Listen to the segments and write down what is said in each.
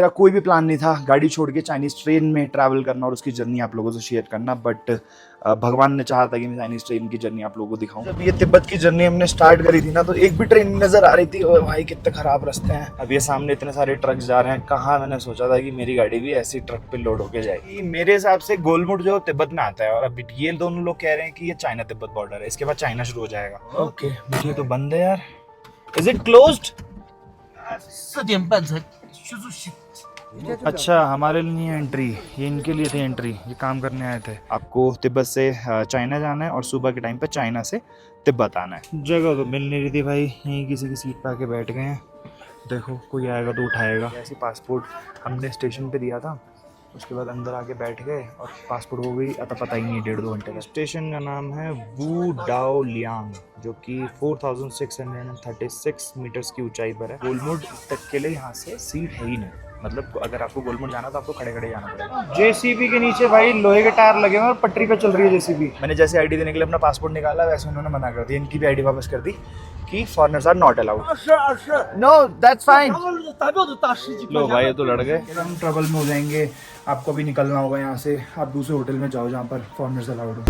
मेरा कोई भी प्लान नहीं था गाड़ी छोड़ के चाइनीज़ ट्रेन में ट्रैवल करना और उसकी जर्नी आप लोगों से शेयर करना, बट भगवान ने चाहा था कि मैं चाइनीज़ ट्रेन की जर्नी आप लोगों को दिखाऊं। जब ये तिब्बत की जर्नी हमने स्टार्ट करी थी ना, तो एक भी ट्रेन नज़र आ रही थी और भाई कितने ख़राब रास्ते हैं। अब ये सामने इतने सारे ट्रक जा रहे हैं, कहाँ मैंने सोचा था कि मेरी गाड़ी भी ऐसी ट्रक पे लोड होके जाएगी। मेरे हिसाब से गोलमुड जो तिब्बत में आता है, और अब ये दोनों लोग कह रहे हैं कि ये चाइना तिब्बत बॉर्डर है, इसके बाद चाइना शुरू हो जाएगा। ओके, मुझे तो बंद है यार। Is it closed? 4点半才去续。 अच्छा, हमारे लिए नहीं है एंट्री, ये इनके लिए थी एंट्री, ये काम करने आए थे। आपको तिब्बत से चाइना जाना है और सुबह के टाइम पे चाइना से तिब्बत आना है। जगह तो मिल नहीं रही थी भाई, यहीं किसी की सीट पे आके बैठ गए हैं। देखो कोई आएगा तो उठाएगा। ऐसे पासपोर्ट हमने स्टेशन पे दिया था, उसके बाद अंदर आके बैठ गए और पासपोर्ट हो गई, अता पता ही नहीं 1.5-2 घंटे का। स्टेशन का नाम है वू डाओ लियांग, जो कि 4636 मीटर्स की ऊंचाई पर है। गोलमुड तक के लिए यहाँ से सीट है ही नहीं, मतलब अगर आपको गोलमुड जाना तो आपको खड़े खड़े जाना पड़ेगा। जेसीबी के नीचे भाई लोहे के टायर लगे हुए और पटरी पे चल रही है जेसीबी। मैंने जैसे आईडी देने के लिए अपना पासपोर्ट निकाला, वैसे उन्होंने मना कर दिया, इनकी भी आईडी वापस कर दी कि foreigners are not allowed. No that's fine. लो भाई ये तो लड़ गए, हम ट्रबल में हो जाएंगे। आपको भी निकलना होगा यहाँ से, आप दूसरे होटल में जाओ जहाँ पर फॉरेनर्स अलाउड हो।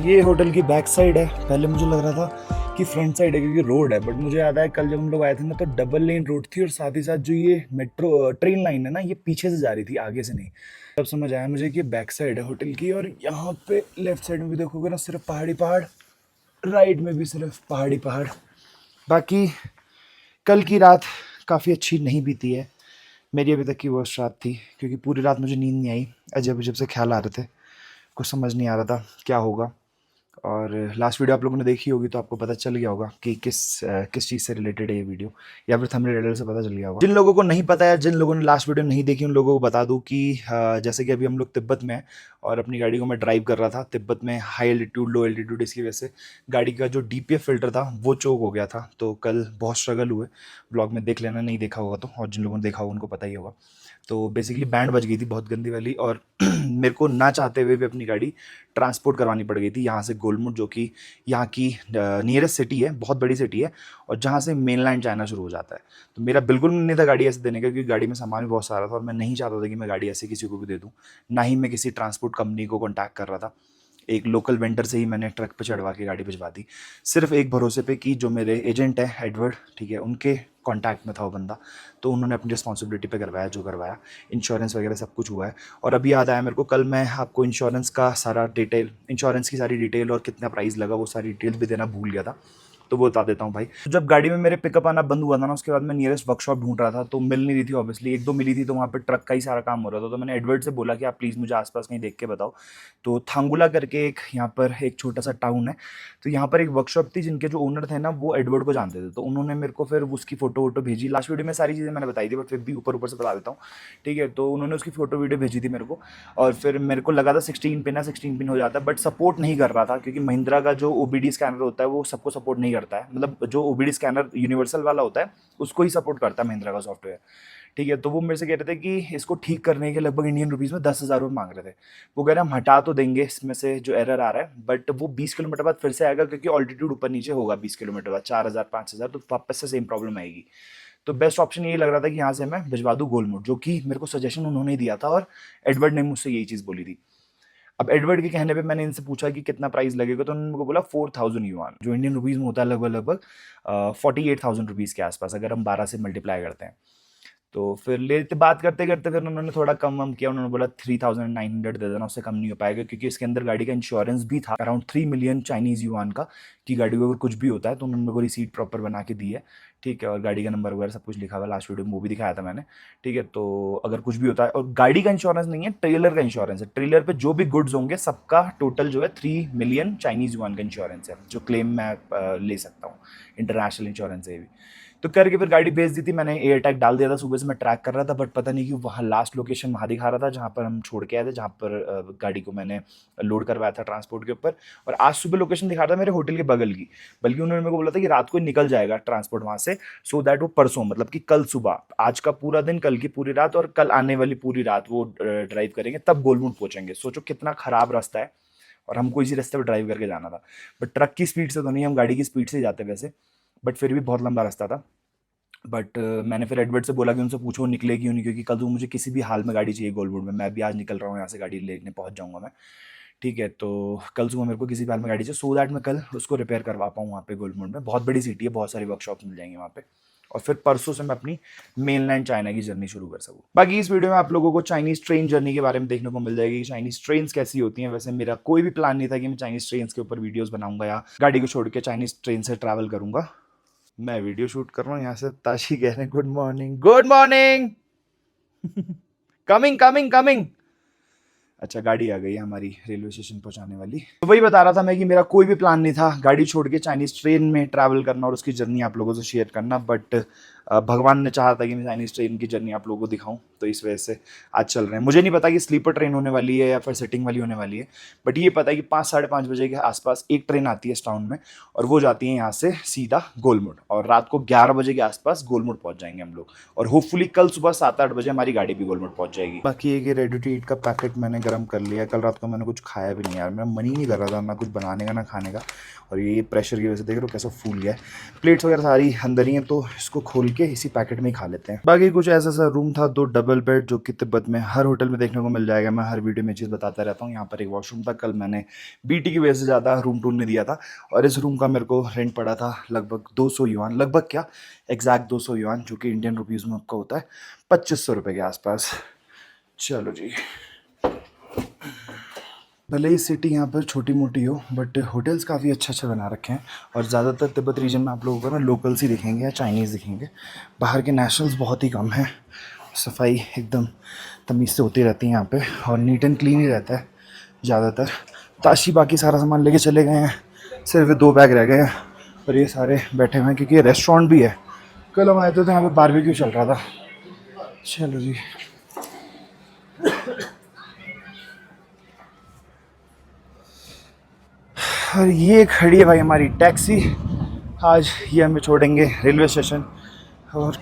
ये होटल की बैक साइड है, पहले मुझे लग रहा था कि फ्रंट साइड है क्योंकि रोड है, बट मुझे याद है कल जब हम लोग आए थे ना तो डबल लेन रोड थी और साथ ही साथ जो ये मेट्रो ट्रेन लाइन है ना ये पीछे से जा रही थी, आगे से नहीं। तब समझ आया मुझे कि बैक साइड है होटल की। और यहाँ पे लेफ्ट साइड में भी देखोगे ना सिर्फ पहाड़ी पहाड़, राइट में भी सिर्फ पहाड़ी पहाड़। बाकी कल की रात काफ़ी अच्छी नहीं बीती है, मेरी अभी तक की वर्स्ट रात थी, क्योंकि पूरी रात मुझे नींद नहीं आई, अजब अजब से ख्याल आ रहे थे, कुछ समझ नहीं आ रहा था क्या होगा। और लास्ट वीडियो आप लोगों ने देखी होगी तो आपको पता चल गया होगा कि किस चीज़ से रिलेटेड है ये वीडियो, या फिर थंबनेल टाइटल से पता चल गया होगा। जिन लोगों को नहीं पता है, जिन लोगों ने लास्ट वीडियो नहीं देखी, उन लोगों को बता दूं कि जैसे कि अभी हम लोग तिब्बत में हैं और अपनी गाड़ी को मैं ड्राइव कर रहा था तिब्बत में, हाई एल्टीट्यूड लो एल्टीट्यूड, इसकी वजह से गाड़ी का जो DPF फिल्टर था वो चोक हो गया था। तो कल बहुत स्ट्रगल हुए, ब्लॉग में देख लेना नहीं देखा होगा तो, और जिन लोगों ने देखा होगा उनको पता ही होगा। तो बेसिकली बैंड बज गई थी बहुत गंदी वाली, और मेरे को ना चाहते हुए भी अपनी गाड़ी ट्रांसपोर्ट करवानी पड़ गई थी यहाँ से गोलमुड, जो कि यहाँ की नियरेस्ट सिटी है, बहुत बड़ी सिटी है, और जहाँ से मेनलैंड चाइना शुरू हो जाता है। तो मेरा बिल्कुल मन नहीं था गाड़ी ऐसे देने का, क्योंकि गाड़ी में सामान भी बहुत सारा था और मैं नहीं चाहता था कि मैं गाड़ी ऐसे किसी को भी दे दूँ। ना ही मैं किसी ट्रांसपोर्ट कंपनी को कॉन्टैक्ट कर रहा था, एक लोकल वेंडर से ही मैंने ट्रक पे चढ़वा के गाड़ी भिजवा दी, सिर्फ एक भरोसे पे कि जो मेरे एजेंट है एडवर्ड, ठीक है, उनके कांटेक्ट में था वो बंदा, तो उन्होंने अपनी रिस्पॉन्सिबिलिटी पे करवाया जो करवाया, इंश्योरेंस वगैरह सब कुछ हुआ है। और अभी याद आया मेरे को, कल मैं आपको इंश्योरेंस का सारा डिटेल, इंश्योरेंस की सारी डिटेल और कितना प्राइस लगा वो सारी डिटेल भी देना भूल गया था, तो वो बता देता हूँ भाई। तो जब गाड़ी में मेरे पिकअप आना बंद हुआ था ना, उसके बाद मैं नियरेस्ट वर्कशॉप ढूंढ रहा था, तो मिल नहीं रही थी ऑब्वियसली, एक दो मिली थी तो वहाँ पे ट्रक का ही सारा काम हो रहा था। तो मैंने एडवर्ड से बोला कि आप प्लीज़ मुझे आसपास कहीं देख के बताओ। तो थांगुला करके एक यहाँ पर एक छोटा सा टाउन है, तो यहाँ पर एक वर्कशॉप थी जिनके जो ओनर थे ना वो एडवर्ड को जानते थे, तो उन्होंने मेरे को फिर उसकी फ़ोटो वोटो भेजी। लास्ट वीडियो में सारी चीज़ें मैंने बताई थी, बट फिर भी ऊपर ऊपर से बता देता हूँ, ठीक है। तो उन्होंने उसकी फ़ोटो वीडियो भेजी थी मेरे को, और फिर मेरे को लगा था 16 पिन है, 16 पिन हो जाता है, बट सपोर्ट नहीं कर रहा था, क्योंकि महिंद्रा का जो OBD स्कैनर होता है वो सबको सपोर्ट नहीं करता है, मतलब जो OBD स्कैनर यूनिवर्सल वाला होता है उसको ही सपोर्ट करता है महिंद्रा का सॉफ्टवेयर, ठीक है। तो वो मेरे से कह रहे थे कि इसको ठीक करने के लगभग इंडियन रुपीज़ में 10,000 रुपये मांग रहे थे। वो कह रहे हम हटा तो देंगे इसमें से जो एरर आ रहा है, बट वो 20 किलोमीटर बाद फिर से आएगा, क्योंकि ऑल्टीट्यूड ऊपर नीचे होगा 20 किलोमीटर बाद, 4,000 5,000, तो वापस से सेम प्रॉब्लम आएगी। तो बेस्ट ऑप्शन यही लग रहा था कि यहाँ से मैं भिजवा दूँ गोलमुड, जो कि मेरे को सजेशन उन्होंने ही दिया था और एडवर्ड ने मुझसे यही चीज़ बोली थी। अब एडवर्ड के कहने पे मैंने इनसे पूछा कि कितना प्राइस लगेगा, तो उन्होंने मेरे को बोला 4,000 युआन, जो इंडियन रुपीज़ में होता है लगभग लगभग 48,000 रुपीज़ के आसपास, अगर हम 12 से मल्टीप्लाई करते हैं। तो फिर लेते बात करते करते फिर उन्होंने थोड़ा कम वम किया, उन्होंने बोला 3,900 दे देना, उससे कम नहीं हो पाएगा, क्योंकि इसके अंदर गाड़ी का इंश्योरेंस भी था अराउंड 3 मिलियन चाइनीज़ युआन का, कि गाड़ी को अगर कुछ भी होता है तो उन्होंने मेरे को रिसीट प्रॉपर बना के दी है, ठीक है, और गाड़ी का नंबर वगैरह सब कुछ लिखा हुआ है, लास्ट वीडियो में वो भी दिखाया था मैंने, ठीक है। तो अगर कुछ भी होता है, और गाड़ी का इंश्योरेंस नहीं है, ट्रेलर का इंश्योरेंस है, ट्रेलर पे जो भी गुड्स होंगे सबका टोटल जो है 3 मिलियन चाइनीज़ युआन का इंश्योरेंस है, जो क्लेम मैं ले सकता हूँ, इंटरनेशनल इंश्योरेंस है ये भी। तो करके फिर गाड़ी भेज दी थी मैंने, एयर टैग डाल दिया था, सुबह से मैं ट्रैक कर रहा था, बट पता नहीं कि वहाँ लास्ट लोकेशन वहाँ दिखा रहा था जहाँ पर हम छोड़ के आए थे, जहाँ पर गाड़ी को मैंने लोड करवाया था ट्रांसपोर्ट के ऊपर। और आज सुबह लोकेशन दिखा रहा था मेरे होटल के बगल की, बल्कि उन्होंने मेरे को बोला था कि रात को निकल जाएगा ट्रांसपोर्ट वहाँ से, सो दैट वो परसों मतलब कि कल सुबह, आज का पूरा दिन, कल की पूरी रात और कल आने वाली पूरी रात वो ड्राइव करेंगे, तब गोलमुंड पहुँचेंगे। सोचो कितना ख़राब रास्ता है, और हमको इसी रास्ते पर ड्राइव करके जाना था। बट ट्रक की स्पीड से तो नहीं, हम गाड़ी की स्पीड से ही जाते वैसे, बट फिर भी बहुत लंबा रास्ता था। बट मैंने फिर एडवर्ड से बोला कि उनसे पूछो निकलेगी क्यों नहीं, क्योंकि कल तो मुझे किसी भी हाल में गाड़ी चाहिए गोलमुंड में। मैं भी आज निकल रहा हूँ यहाँ से, गाड़ी लेने पहुँच जाऊँगा मैं, ठीक है। तो कल सुबह मेरे को किसी भी हाल में गाड़ी चाहिए, सो दैट मैं कल उसको रिपेयर करवा पाऊँ वहाँ पे गोलमुंड में। बहुत बड़ी सिटी है, बहुत सारी वर्कशॉप मिल जाएंगी वहाँ पे, और फिर परसों से मैं अपनी मेनलैंड चाइना की जर्नी शुरू कर सकूँ। बाकी इस वीडियो में आप लोगों को चाइनीज़ ट्रेन जर्नी के बारे में देखने को मिल जाएगी, चाइनीज़ ट्रेन्स कैसी होती हैं। वैसे मेरा कोई भी प्लान नहीं था कि मैं चाइनीज़ ट्रेन्स के ऊपर वीडियोज़ बनाऊंगा या गाड़ी को छोड़ के चाइनीज़ ट्रेन से ट्रैवल करूंगा। मैं वीडियो शूट कर रहा हूँ यहाँ से, ताशी कह रहे हैं good morning, good morning, coming coming coming. अच्छा गाड़ी आ गई है हमारी रेलवे स्टेशन पहुंचाने वाली। तो वही बता रहा था मैं कि मेरा कोई भी प्लान नहीं था गाड़ी छोड़ के चाइनीज़ ट्रेन में ट्रैवल करना और उसकी जर्नी आप लोगों से शेयर करना, बट भगवान ने चाहा था कि मैं चाइनीज़ ट्रेन की जर्नी आप लोगों को दिखाऊं, तो इस वजह से आज चल रहे हैं। मुझे नहीं पता कि स्लीपर ट्रेन होने वाली है या फिर सिटिंग वाली होने वाली है, बट ये पता है कि 5-5:30 बजे के आसपास एक ट्रेन आती है इस टाउन में, और वो जाती है यहाँ से सीधा गोलमुंड, और रात को 11 बजे के आसपास गोलमुंड पहुँच जाएंगे हम लोग, और होपफुली कल सुबह 7-8 बजे हमारी गाड़ी भी गोलमुंड पहुँच जाएगी। बाकी एक रेडी टू ईट का पैकेट मैंने गर्म कर लिया। कल रात को मैंने कुछ खाया भी नहीं यार, मेरा मन ही नहीं कर रहा था ना कुछ बनाने का ना खाने का, और ये प्रेशर की वजह से देख रहे हो कैसा फूल गया है। प्लेट्स वगैरह सारी अंदर ही हैं, तो इसको खोल के इसी पैकेट में ही खा लेते हैं। बाकी कुछ ऐसा सा रूम था, 2 डबल बेड, जो कि तिब्बत में हर होटल में देखने को मिल जाएगा। मैं हर वीडियो में चीज़ बताता रहता हूँ। यहाँ पर एक वॉशरूम था, कल मैंने बीटी की वजह से ज़्यादा रूम टूर नहीं दिया था, और इस रूम का मेरे को रेंट पड़ा था लगभग 200 युआन, लगभग क्या एग्जैक्ट 200 युआन, जो कि इंडियन रुपीज़ में आपका होता है 2500 रुपये के आसपास। चलो जी, भले ही सिटी यहाँ पर छोटी मोटी हो, बट होटल्स काफ़ी अच्छा अच्छा बना रखे हैं, और ज़्यादातर तिब्बत रीजन में आप लोगों को ना लोकल्स ही दिखेंगे या चाइनीज़ दिखेंगे, बाहर के नेशनल्स बहुत ही कम हैं। सफाई एकदम तमीज़ से होती रहती है यहाँ पे, और नीट एंड क्लीन ही रहता है ज़्यादातर। ताशी बाकी सारा सामान लेके चले गए हैं, सिर्फ 2 बैग रह गए हैं, और ये सारे बैठे हुए हैं क्योंकि ये रेस्टोरेंट भी है। कल हम आए थे तो यहाँ पर बारबेक्यू चल रहा था। चलो जी, और ये खड़ी है भाई हमारी टैक्सी। आज ये हमें छोड़ेंगे रेलवे स्टेशन। और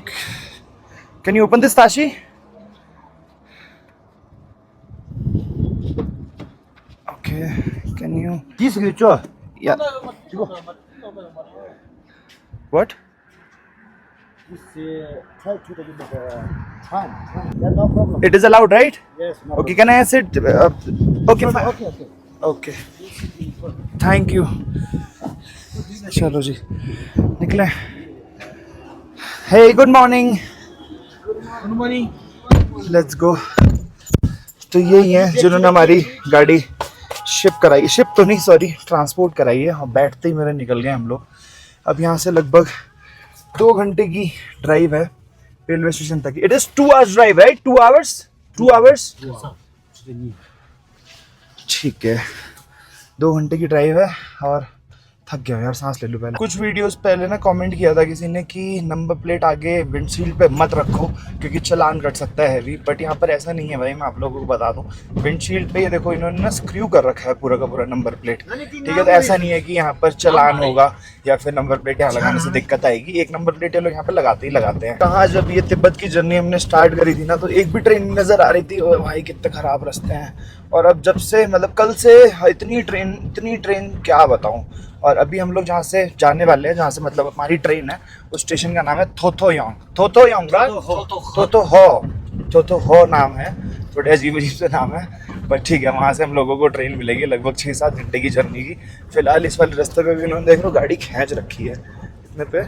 can you open this Tashi? Okay, can you This future. या what? Try to the time. Yeah, no problem. It is allowed right? Yes, no okay, can I sit? Okay problem. Okay, okay. Okay, thank you. चलो जी, निकले। Hey good morning, Good morning. Let's go. तो यही है जिन्होंने हमारी गाड़ी ship कराई, शिप तो नहीं सॉरी ट्रांसपोर्ट कराई है, और बैठते ही मेरे निकल गए हम लोग। अब यहाँ से लगभग 2 घंटे की ड्राइव है रेलवे स्टेशन तक। It is 2 hours drive right? 2 hours, 2 hours, ठीक है। 2 घंटे की ड्राइव है, और थक गया यार, सांस ले लो पहले। कुछ वीडियोस पहले ना कमेंट किया था किसी ने कि नंबर प्लेट आगे विंडशील्ड पे मत रखो क्योंकि चालान कट सकता है हैवी, बट यहाँ पर ऐसा नहीं है भाई। मैं आप लोगों को बता दूं, विंडशील्ड पे ये देखो इन्होंने ना स्क्रू कर रखा है पूरा का पूरा नंबर प्लेट, ठीक है। तो ऐसा नहीं है कि यहाँ पर चालान होगा या फिर नंबर प्लेट यहाँ लगाने से दिक्कत आएगी। एक नंबर प्लेट ये लोग यहाँ पर लगाते ही लगाते हैं। कहाँ जब ये तिब्बत की जर्नी हमने स्टार्ट करी थी ना, तो एक भी ट्रेन नज़र आ रही थी। और भाई कितने ख़राब रास्ते हैं, और अब जब से मतलब कल से इतनी ट्रेन क्या बताऊँ। और अभी हम लोग जहाँ से जाने वाले हैं, जहाँ से मतलब हमारी ट्रेन है, उस स्टेशन का नाम है थोथोयोंग। थोथोयोंग थोथो नाम है, थोड़े अजीब से नाम है, पर ठीक है। वहाँ से हम लोगों को ट्रेन मिलेगी लगभग 6-7 घंटे की जर्नी की। फिलहाल इस वाले रास्ते पे भी उन्होंने देख लो गाड़ी खींच रखी है, इतने पे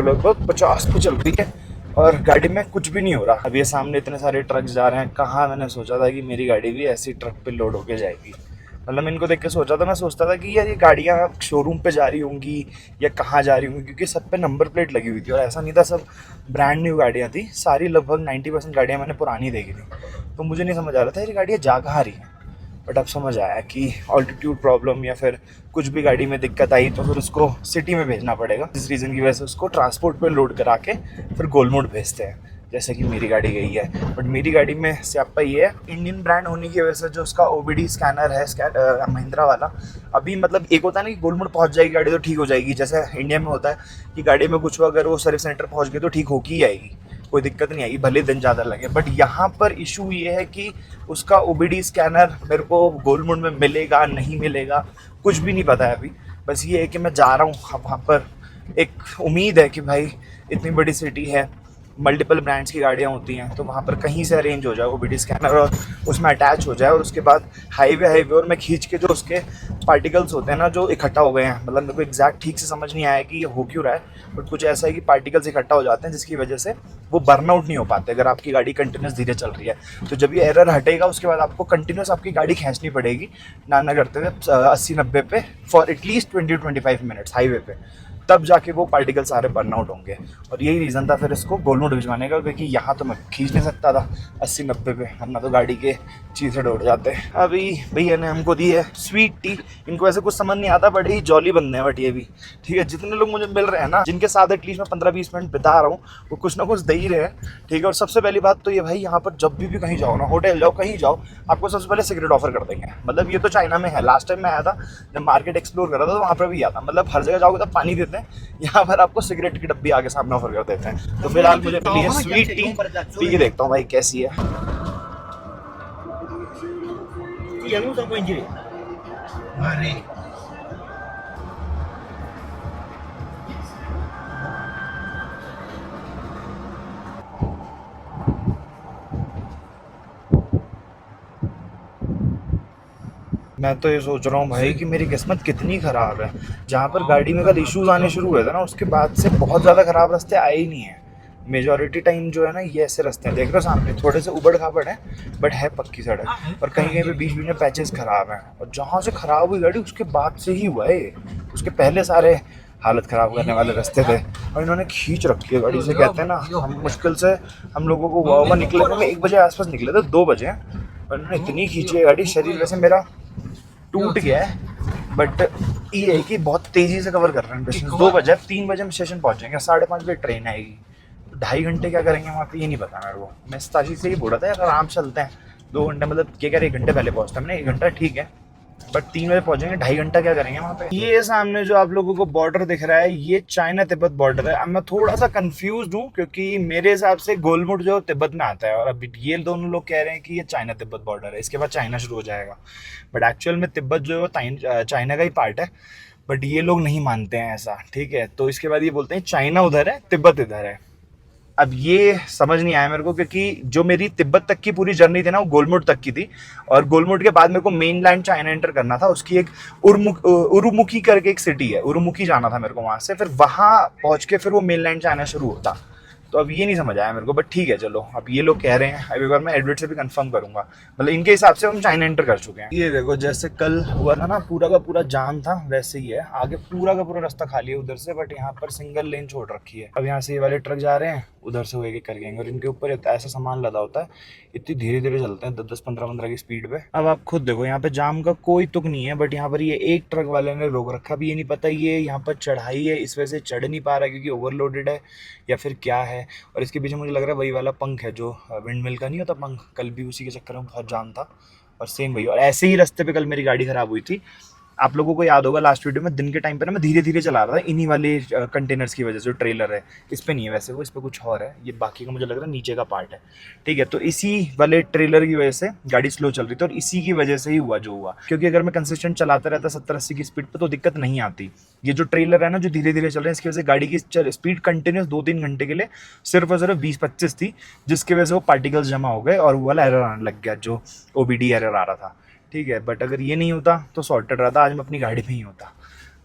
लगभग 50 पे चल रही है, और गाड़ी में कुछ भी नहीं हो रहा। अब ये सामने इतने सारे ट्रक जा रहे हैं, कहाँ मैंने सोचा था कि मेरी गाड़ी भी ऐसी ट्रक पे लोड होके जाएगी। मतलब इनको देख के सोचा था, मैं सोचता था कि यार ये गाड़ियाँ शोरूम पे जा रही होंगी या कहाँ जा रही होंगी, क्योंकि सब पे नंबर प्लेट लगी हुई थी। और ऐसा नहीं था सब ब्रांड न्यू गाड़ियाँ थी, सारी लगभग 90% गाड़ियाँ मैंने पुरानी देखी थी। तो मुझे नहीं समझ आ रहा था ये गाड़ियाँ जा कहाँ रही हैं। बट अब समझ आया कि ऑल्टीट्यूड प्रॉब्लम या फिर कुछ भी गाड़ी में दिक्कत आई तो फिर उसको सिटी में भेजना पड़ेगा। इस रीज़न की वजह से उसको ट्रांसपोर्ट पे लोड करा के फिर गोलमोड़ भेजते हैं, जैसे कि मेरी गाड़ी गई है। बट मेरी गाड़ी में स्यापा ये है, इंडियन ब्रांड होने की वजह से जो उसका OBD स्कैनर है महिंद्रा वाला, अभी मतलब एक होता है ना कि गोलमोड़ पहुंच जाएगी गाड़ी तो ठीक हो जाएगी, जैसे इंडिया में होता है कि गाड़ी में कुछ अगर वो सर्विस सेंटर पहुंच गई तो ठीक हो ही आएगी, कोई दिक्कत नहीं आएगी, भले दिन ज़्यादा लगे। बट यहाँ पर इशू ये है कि उसका OBD स्कैनर मेरे को गोलमोड़ में मिलेगा नहीं मिलेगा कुछ भी नहीं पता है अभी। बस ये है कि मैं जा रहा हूँ वहाँ पर, एक उम्मीद है कि भाई इतनी बड़ी सिटी है, मल्टीपल ब्रांड्स की गाड़ियाँ होती हैं, तो वहाँ पर कहीं से अरेंज हो जाए OBD स्कैनर और उसमें अटैच हो जाए, और उसके बाद हाईवे और मैं खींच के जो उसके पार्टिकल्स होते हैं ना जो इकट्ठा हो गए हैं, मतलब मेरे को एग्जैक्ट ठीक से समझ नहीं आया कि ये हो क्यों रहा है, बट कुछ ऐसा है कि पार्टिकल्स इकट्ठा हो जाते हैं जिसकी वजह से वो बर्नआउट नहीं हो पाते अगर आपकी गाड़ी कंटिन्यूस धीरे चल रही है। तो जब ये एरर हटेगा उसके बाद आपको कंटिन्यूस आपकी गाड़ी खींचनी पड़ेगी ना करते हुए 80-90 पे फॉर एटलीस्ट 20-25 मिनट्स हाईवे पे, तब जाके वो पार्टिकल सारे बर्नआउट होंगे। और यही रीज़न था फिर इसको गोलमोड़ भिजवाने का, क्योंकि यहाँ तो मैं खींच नहीं सकता था 80-90 पे, वरना तो गाड़ी के चीज़ें उड़ जाते। अभी भैया ने हमको दी है स्वीट टी, इनको ऐसे कुछ समझ नहीं आता बट ये जॉली बंदे हैं, बट ये भी ठीक है। जितने लोग मुझे मिल रहे हैं ना जिनके साथ एटलीस्ट मैं 15-20 मिनट बिता रहा हूँ, वो कुछ ना कुछ दे ही रहे हैं, ठीक है। और सबसे पहली बात तो ये भाई, यहाँ पर जब भी कहीं जाओ ना, होटल जाओ कहीं जाओ, आपको सबसे पहले सिगरेट ऑफर कर देंगे। मतलब ये तो चाइना में है, लास्ट टाइम मैं आया था जब मार्केट एक्सप्लोर कर रहा था तो वहाँ पर भी आता, मतलब हर जगह जाओगे तो पानी देते हैं, यहाँ पर आपको सिगरेट की डब्बी आगे सामने ऑफर कर देते हैं। तो फिलहाल मुझे मिली है स्वीट टी, पी के देखता हूँ भाई कैसी है। मैं तो ये सोच रहा हूँ भाई कि मेरी किस्मत कितनी ख़राब है, जहाँ पर गाड़ी में कल इश्यूज आने शुरू हुए थे ना उसके बाद से बहुत ज़्यादा ख़राब रास्ते आए ही नहीं है। मेजॉरिटी टाइम जो है ना ये ऐसे रास्ते हैं, देख रहे हो सामने थोड़े से उबड़ खाबड़ है बट है पक्की सड़क, और कहीं कहीं पे बीच बीच में पैचेस ख़राब हैं। और जहाँ से ख़राब हुई गाड़ी उसके बाद से ही हुआ है, उसके पहले सारे हालत ख़राब करने वाले रास्ते थे और इन्होंने खींच रखी है गाड़ी से। कहते हैं ना, हम मुश्किल से हम लोगों को हुआ निकले में 1 बजे आसपास निकले थे, 2 बजे और इन्होंने इतनी खींची है गाड़ी, शरीर वैसे मेरा टूट गया है बट ये है कि बहुत तेज़ी से कवर कर रहे हैं डिस्टेंस। 2 बजे 3 बजे हम स्टेशन पहुंचेंगे, 5:30 बजे ट्रेन आएगी, 2.5 घंटे क्या करेंगे वहाँ पे ये नहीं पता मेरे को। मैं ताशी से ही बोल रहा था यार आराम से चलते हैं, 2 घंटे मतलब क्या कह रहे 1 घंटे पहले पहुँचते हैं, 1 घंटा ठीक है बट 3 बजे पहुंचेंगे, 2.5 घंटा क्या करेंगे वहाँ पे। ये सामने जो आप लोगों को बॉर्डर दिख रहा है ये चाइना तिब्बत बॉर्डर है। अब मैं थोड़ा सा कंफ्यूज हूँ क्योंकि मेरे हिसाब से गोलमुड़ जो तिब्बत में आता है और अभी ये दोनों लोग कह रहे हैं कि ये चाइना तिब्बत बॉर्डर है, इसके बाद चाइना शुरू हो जाएगा, बट एक्चुअल में तिब्बत जो है चाइना का ही पार्ट है, बट ये लोग नहीं मानते हैं ऐसा, ठीक है। तो इसके बाद ये बोलते हैं चाइना उधर है तिब्बत इधर है। अब ये समझ नहीं आया मेरे को क्योंकि जो मेरी तिब्बत तक की पूरी जर्नी थी ना वो गोलमुड़ तक की थी, और गोलमुड़ के बाद मेरे को मेन लैंड चाइना एंटर करना था। उसकी एक उरुमुकी करके एक सिटी है, उरुमुकी जाना था मेरे को वहाँ से, फिर वहाँ पहुँच के फिर वो मेन लैंड चाइना शुरू होता। तो अब ये नहीं समझ आया मेरे को बट ठीक है चलो, अब ये लोग कह रहे हैं, अब एक बार मैं एडमिट से भी कंफर्म करूंगा, मतलब इनके हिसाब से हम चाइना एंटर कर चुके हैं। ये देखो जैसे कल हुआ था ना पूरा का पूरा जाम था वैसे ही है, आगे पूरा का पूरा रास्ता खाली है उधर से, बट यहाँ पर सिंगल लेन छोड़ रखी है। अब यहाँ से ये वाले ट्रक जा रहे हैं, उधर से वो एक कर गएंगे और इनके ऊपर ऐसा सामान लदा होता है, इतनी धीरे धीरे चलते हैं 10-15 की स्पीड पे। अब आप खुद देखो यहाँ पे जाम का कोई तुक नहीं है, बट यहाँ पर ये एक ट्रक वाले ने रोक रखा, भी ये नहीं पता ये यहाँ पर चढ़ाई है इस वजह से चढ़ नहीं पा रहा क्योंकि ओवरलोडेड है या फिर क्या है। और इसके पीछे मुझे लग रहा है वही वाला पंख है जो विंड मिल का नहीं होता पंख, कल भी उसी के चक्कर में बहुत जाम था और सेम वही। और ऐसे ही रास्ते पे कल मेरी गाड़ी खराब हुई थी, आप लोगों को याद होगा लास्ट वीडियो में दिन के टाइम पे ना मैं धीरे धीरे चला रहा था इन्हीं वाले कंटेनर्स की वजह से। जो ट्रेलर है इस पे नहीं है वैसे, वो इस पे कुछ और है, ये बाकी का मुझे लग रहा है नीचे का पार्ट है, ठीक है। तो इसी वाले ट्रेलर की वजह से गाड़ी स्लो चल रही थी और इसी की वजह से ही हुआ जो हुआ, क्योंकि अगर मैं कंसिस्टेंट चलाता रहता 70-80 की स्पीड पर तो दिक्कत नहीं आती। ये जो ट्रेलर है ना जो धीरे धीरे चल रहे हैं इसकी वजह से गाड़ी की स्पीड कंटिन्यूस 2-3 घंटे के लिए सिर्फ और सिर्फ 20-25 थी, जिसकी वजह से वो पार्टिकल्स जमा हो गए और वो वाला एरर आने लग गया जो OBD एरर आ रहा था, ठीक है। बट अगर ये नहीं होता तो सॉर्टेड रहता, आज मैं अपनी गाड़ी में ही होता।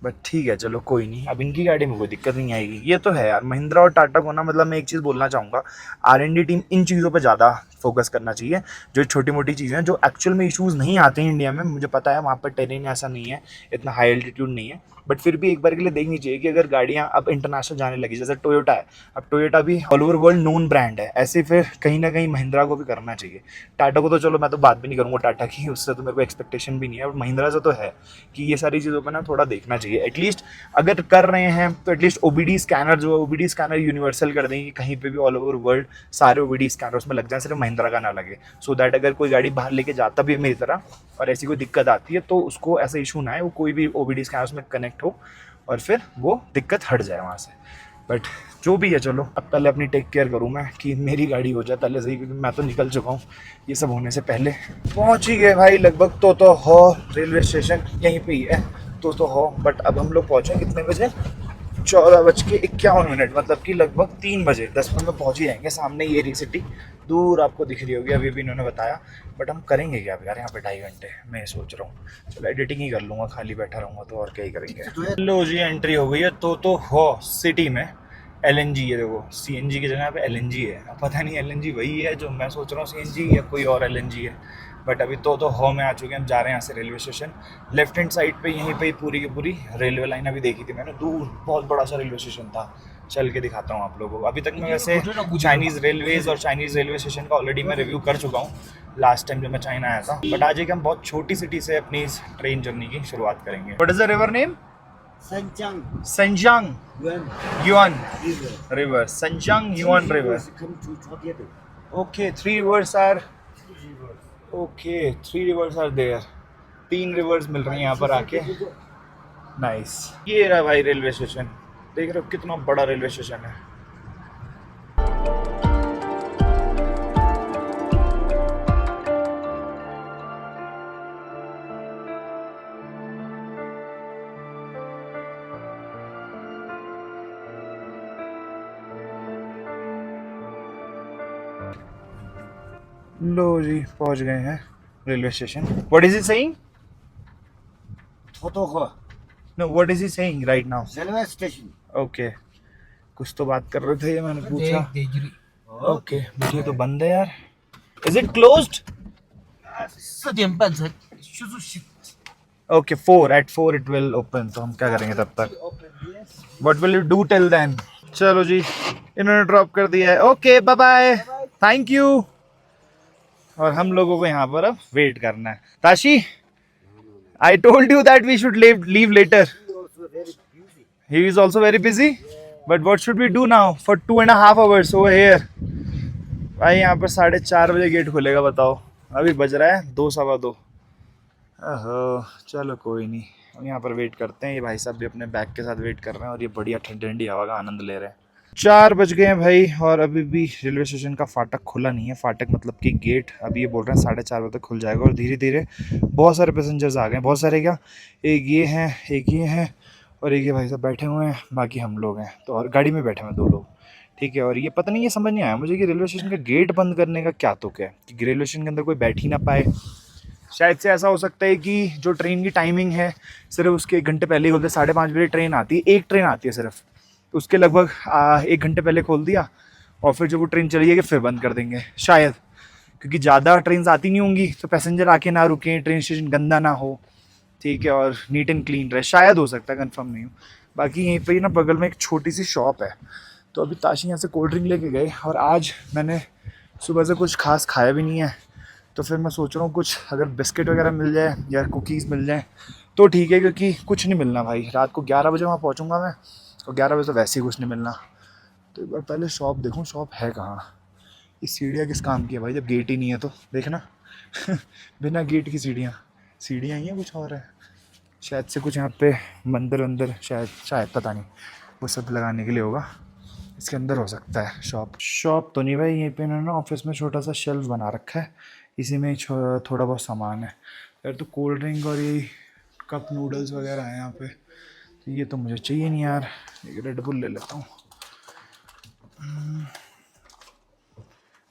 बट ठीक है चलो कोई नहीं, अब इनकी गाड़ी में कोई दिक्कत नहीं आएगी। ये तो है यार, महिंद्रा और टाटा को ना, मतलब मैं एक चीज़ बोलना चाहूँगा, R&D टीम इन चीज़ों पे ज़्यादा फोकस करना चाहिए। जो छोटी मोटी चीज़ें हैं जो एक्चुअल में इश्यूज़ नहीं आते हैं इंडिया में, मुझे पता है वहाँ पर टेरेन ऐसा नहीं है, इतना हाई एल्टीट्यूड नहीं है, बट फिर भी एक बार के लिए देखनी चाहिए कि अगर गाड़ियाँ अब इंटरनेशनल जाने लगी, जैसे टोयोटा है, अब टोयोटा भी all over world known brand है, ऐसे फिर कहीं ना कहीं महिंद्रा को भी करना चाहिए। टाटा को तो चलो मैं तो बात भी नहीं करूँगा टाटा की, उससे तो मेरे को एक्सपेक्टेशन भी नहीं है, बट महिंद्रा से तो है कि ये सारी चीज़ों पर ना थोड़ा देखना चाहिए। एटलीस्ट अगर कर रहे हैं तो एटलीस्ट OBD स्कैनर, जो OBD स्कैनर यूनिवर्सल कर देंगे, कहीं पे भी ऑल ओवर वर्ल्ड सारे OBD स्कैनर उसमें लग जाए, सिर्फ महिंद्रा का ना लगे, सो दैट अगर कोई गाड़ी बाहर लेके जाता भी है मेरी तरह और ऐसी कोई दिक्कत आती है तो उसको ऐसा इशू ना है, वो कोई भी OBD स्कैनर उसमें कनेक्ट हो और फिर वो दिक्कत हट जाए वहाँ से। बट जो भी है चलो, अब पहले अपनी टेक केयर करूँ मैं कि मेरी गाड़ी हो जाए पहले सही, क्योंकि मैं तो निकल चुका हूँ ये सब होने से पहले। पहुँच ही गए भाई लगभग, तो हो रेलवे स्टेशन यहीं पे ही है, तो हो। बट अब हम लोग पहुँचे कितने बजे, 14:51, मतलब कि लगभग 3 बजे 10 मिनट में पहुँच ही जाएंगे। सामने ये एरी सिटी दूर आपको दिख रही होगी, अभी भी इन्होंने बताया। बट हम करेंगे क्या यार यहाँ पे 2.5 घंटे, मैं सोच रहा हूँ चलो एडिटिंग ही कर लूँगा, खाली बैठा रहूँगा तो और क्या ही करेंगे। लो जी एंट्री हो गई है तो हो सिटी में। LNG है, देखो CNG की जगह पे LNG है। अब पता नहीं LNG वही है जो मैं सोच रहा हूँ CNG या कोई और LNG है, बट अभी तो हो में आ चुके हैं। हम जा रहे हैं यहाँ से railway station. Left hand side पे यहीं पे पूरी की पूरी रेलवे लाइन अभी देखी थी मैंने, दूर बहुत बड़ा सा रेलवे स्टेशन था। चल के दिखाता हूँ आप लोगों को। अभी तक मैं वैसे चाइनीज़ रेलवेज और चाइनीज़ रेलवे स्टेशन का ऑलरेडी मैं रिव्यू कर चुका हूँ लास्ट टाइम जब मैं चाइना आया था, बट आज एक हम बहुत छोटी सिटी से अपनी इस ट्रेन जर्नी की शुरुआत करेंगे। What is the river name? Sanjiang Yuan River. Sanjiang Yuan River. Okay, 3 rivers are there. 3 rivers मिल रही हैं यहाँ पर आके। नाइस। ये रहा भाई रेलवे स्टेशन, देख रहे हो कितना बड़ा रेलवे स्टेशन है। लो जी पहुंच गए हैं railway station. What is he saying? No, what is he saying right now? Railway station. Okay, कुछ तो बात कर रहे थे, ये मैंने पूछा। ओके, मुझे तो बंद है यार। Is it closed? 4点半才就是ओके, 4 at 4 it will open। तो हम क्या करेंगे तब तक? What will you do till then? चलो जी, इन्होंने ड्रॉप कर दिया है। Okay bye bye, thank you. और हम लोगों को यहाँ पर अब वेट करना है। Tashi, I told you that we should leave later. He is also very busy. But what should we do now for 2.5 hours over here? भाई यहाँ पर 4:30 बजे गेट खुलेगा, बताओ अभी बज रहा है 2 सवा 2। ओहो चलो कोई नहीं, हम यहाँ पर वेट करते हैं। ये भाई साहब भी अपने बैग के साथ वेट कर रहे हैं और ये बढ़िया ठंडी ठंडी हवा का आनंद ले रहे हैं। 4 बज गए हैं भाई और अभी भी रेलवे स्टेशन का फाटक खुला नहीं है। फाटक मतलब कि गेट, अभी ये बोल रहे हैं 4:30 बजे तक खुल जाएगा। और धीरे धीरे बहुत सारे पैसेंजर्स आ गए, बहुत सारे क्या, एक ये हैं, एक ये हैं और एक ये भाई साहब बैठे हुए हैं, बाकी हम लोग हैं। तो और गाड़ी में बैठे हुए 2 लोग, ठीक है। और ये पता नहीं, ये समझ नहीं आया मुझे कि रेलवे स्टेशन का गेट बंद करने का क्या तुक है कि रेलवे स्टेशन के अंदर कोई बैठ ही ना पाए। शायद से ऐसा हो सकता है कि जो ट्रेन की टाइमिंग है सिर्फ उसके 1 घंटे पहले ही खोलते। 5:30 बजे ट्रेन आती है, एक ट्रेन आती है सिर्फ, तो उसके लगभग 1 घंटे पहले खोल दिया और फिर जब वो ट्रेन चली जाएगी फिर बंद कर देंगे शायद, क्योंकि ज़्यादा ट्रेन आती नहीं होंगी तो पैसेंजर आके ना रुकें, ट्रेन स्टेशन गंदा ना हो, ठीक है, और नीट एंड क्लीन रहे। शायद हो सकता है, कंफर्म नहीं हूँ। बाकी यहीं पर ही ना बगल में एक छोटी सी शॉप है, तो अभी ताशी यहाँ से कोल्ड ड्रिंक लेके गए और आज मैंने सुबह से कुछ खास खाया भी नहीं है, तो फिर मैं सोच रहा हूँ कुछ अगर बिस्किट वगैरह मिल जाए या कुकीज़ मिल जाए तो ठीक है, क्योंकि कुछ नहीं मिलना भाई। रात को 11 बजे वहाँ पहुँचूँगा मैं और 11 बजे तो वैसे ही कुछ नहीं मिलना। तो एक बार पहले शॉप देखूँ, शॉप है कहाँ। इस सीढ़ियाँ किस काम की है भाई जब गेट ही नहीं है, तो देखना बिना गेट की सीढ़ियाँ ही हैं, कुछ और है शायद से, कुछ यहाँ पे मंदिर वंदिर शायद पता नहीं, वो सब लगाने के लिए होगा। इसके अंदर हो सकता है शॉप तो नहीं भाई। यहीं पे इन्होंने ऑफिस में छोटा सा शेल्फ बना रखा है, इसी में थोड़ा बहुत सामान है यार। तो कोल्ड ड्रिंक और ये कप नूडल्स वगैरह हैं यहाँ पे, तो ये तो मुझे चाहिए नहीं यार। एक रेड बुल ले लेता हूँ।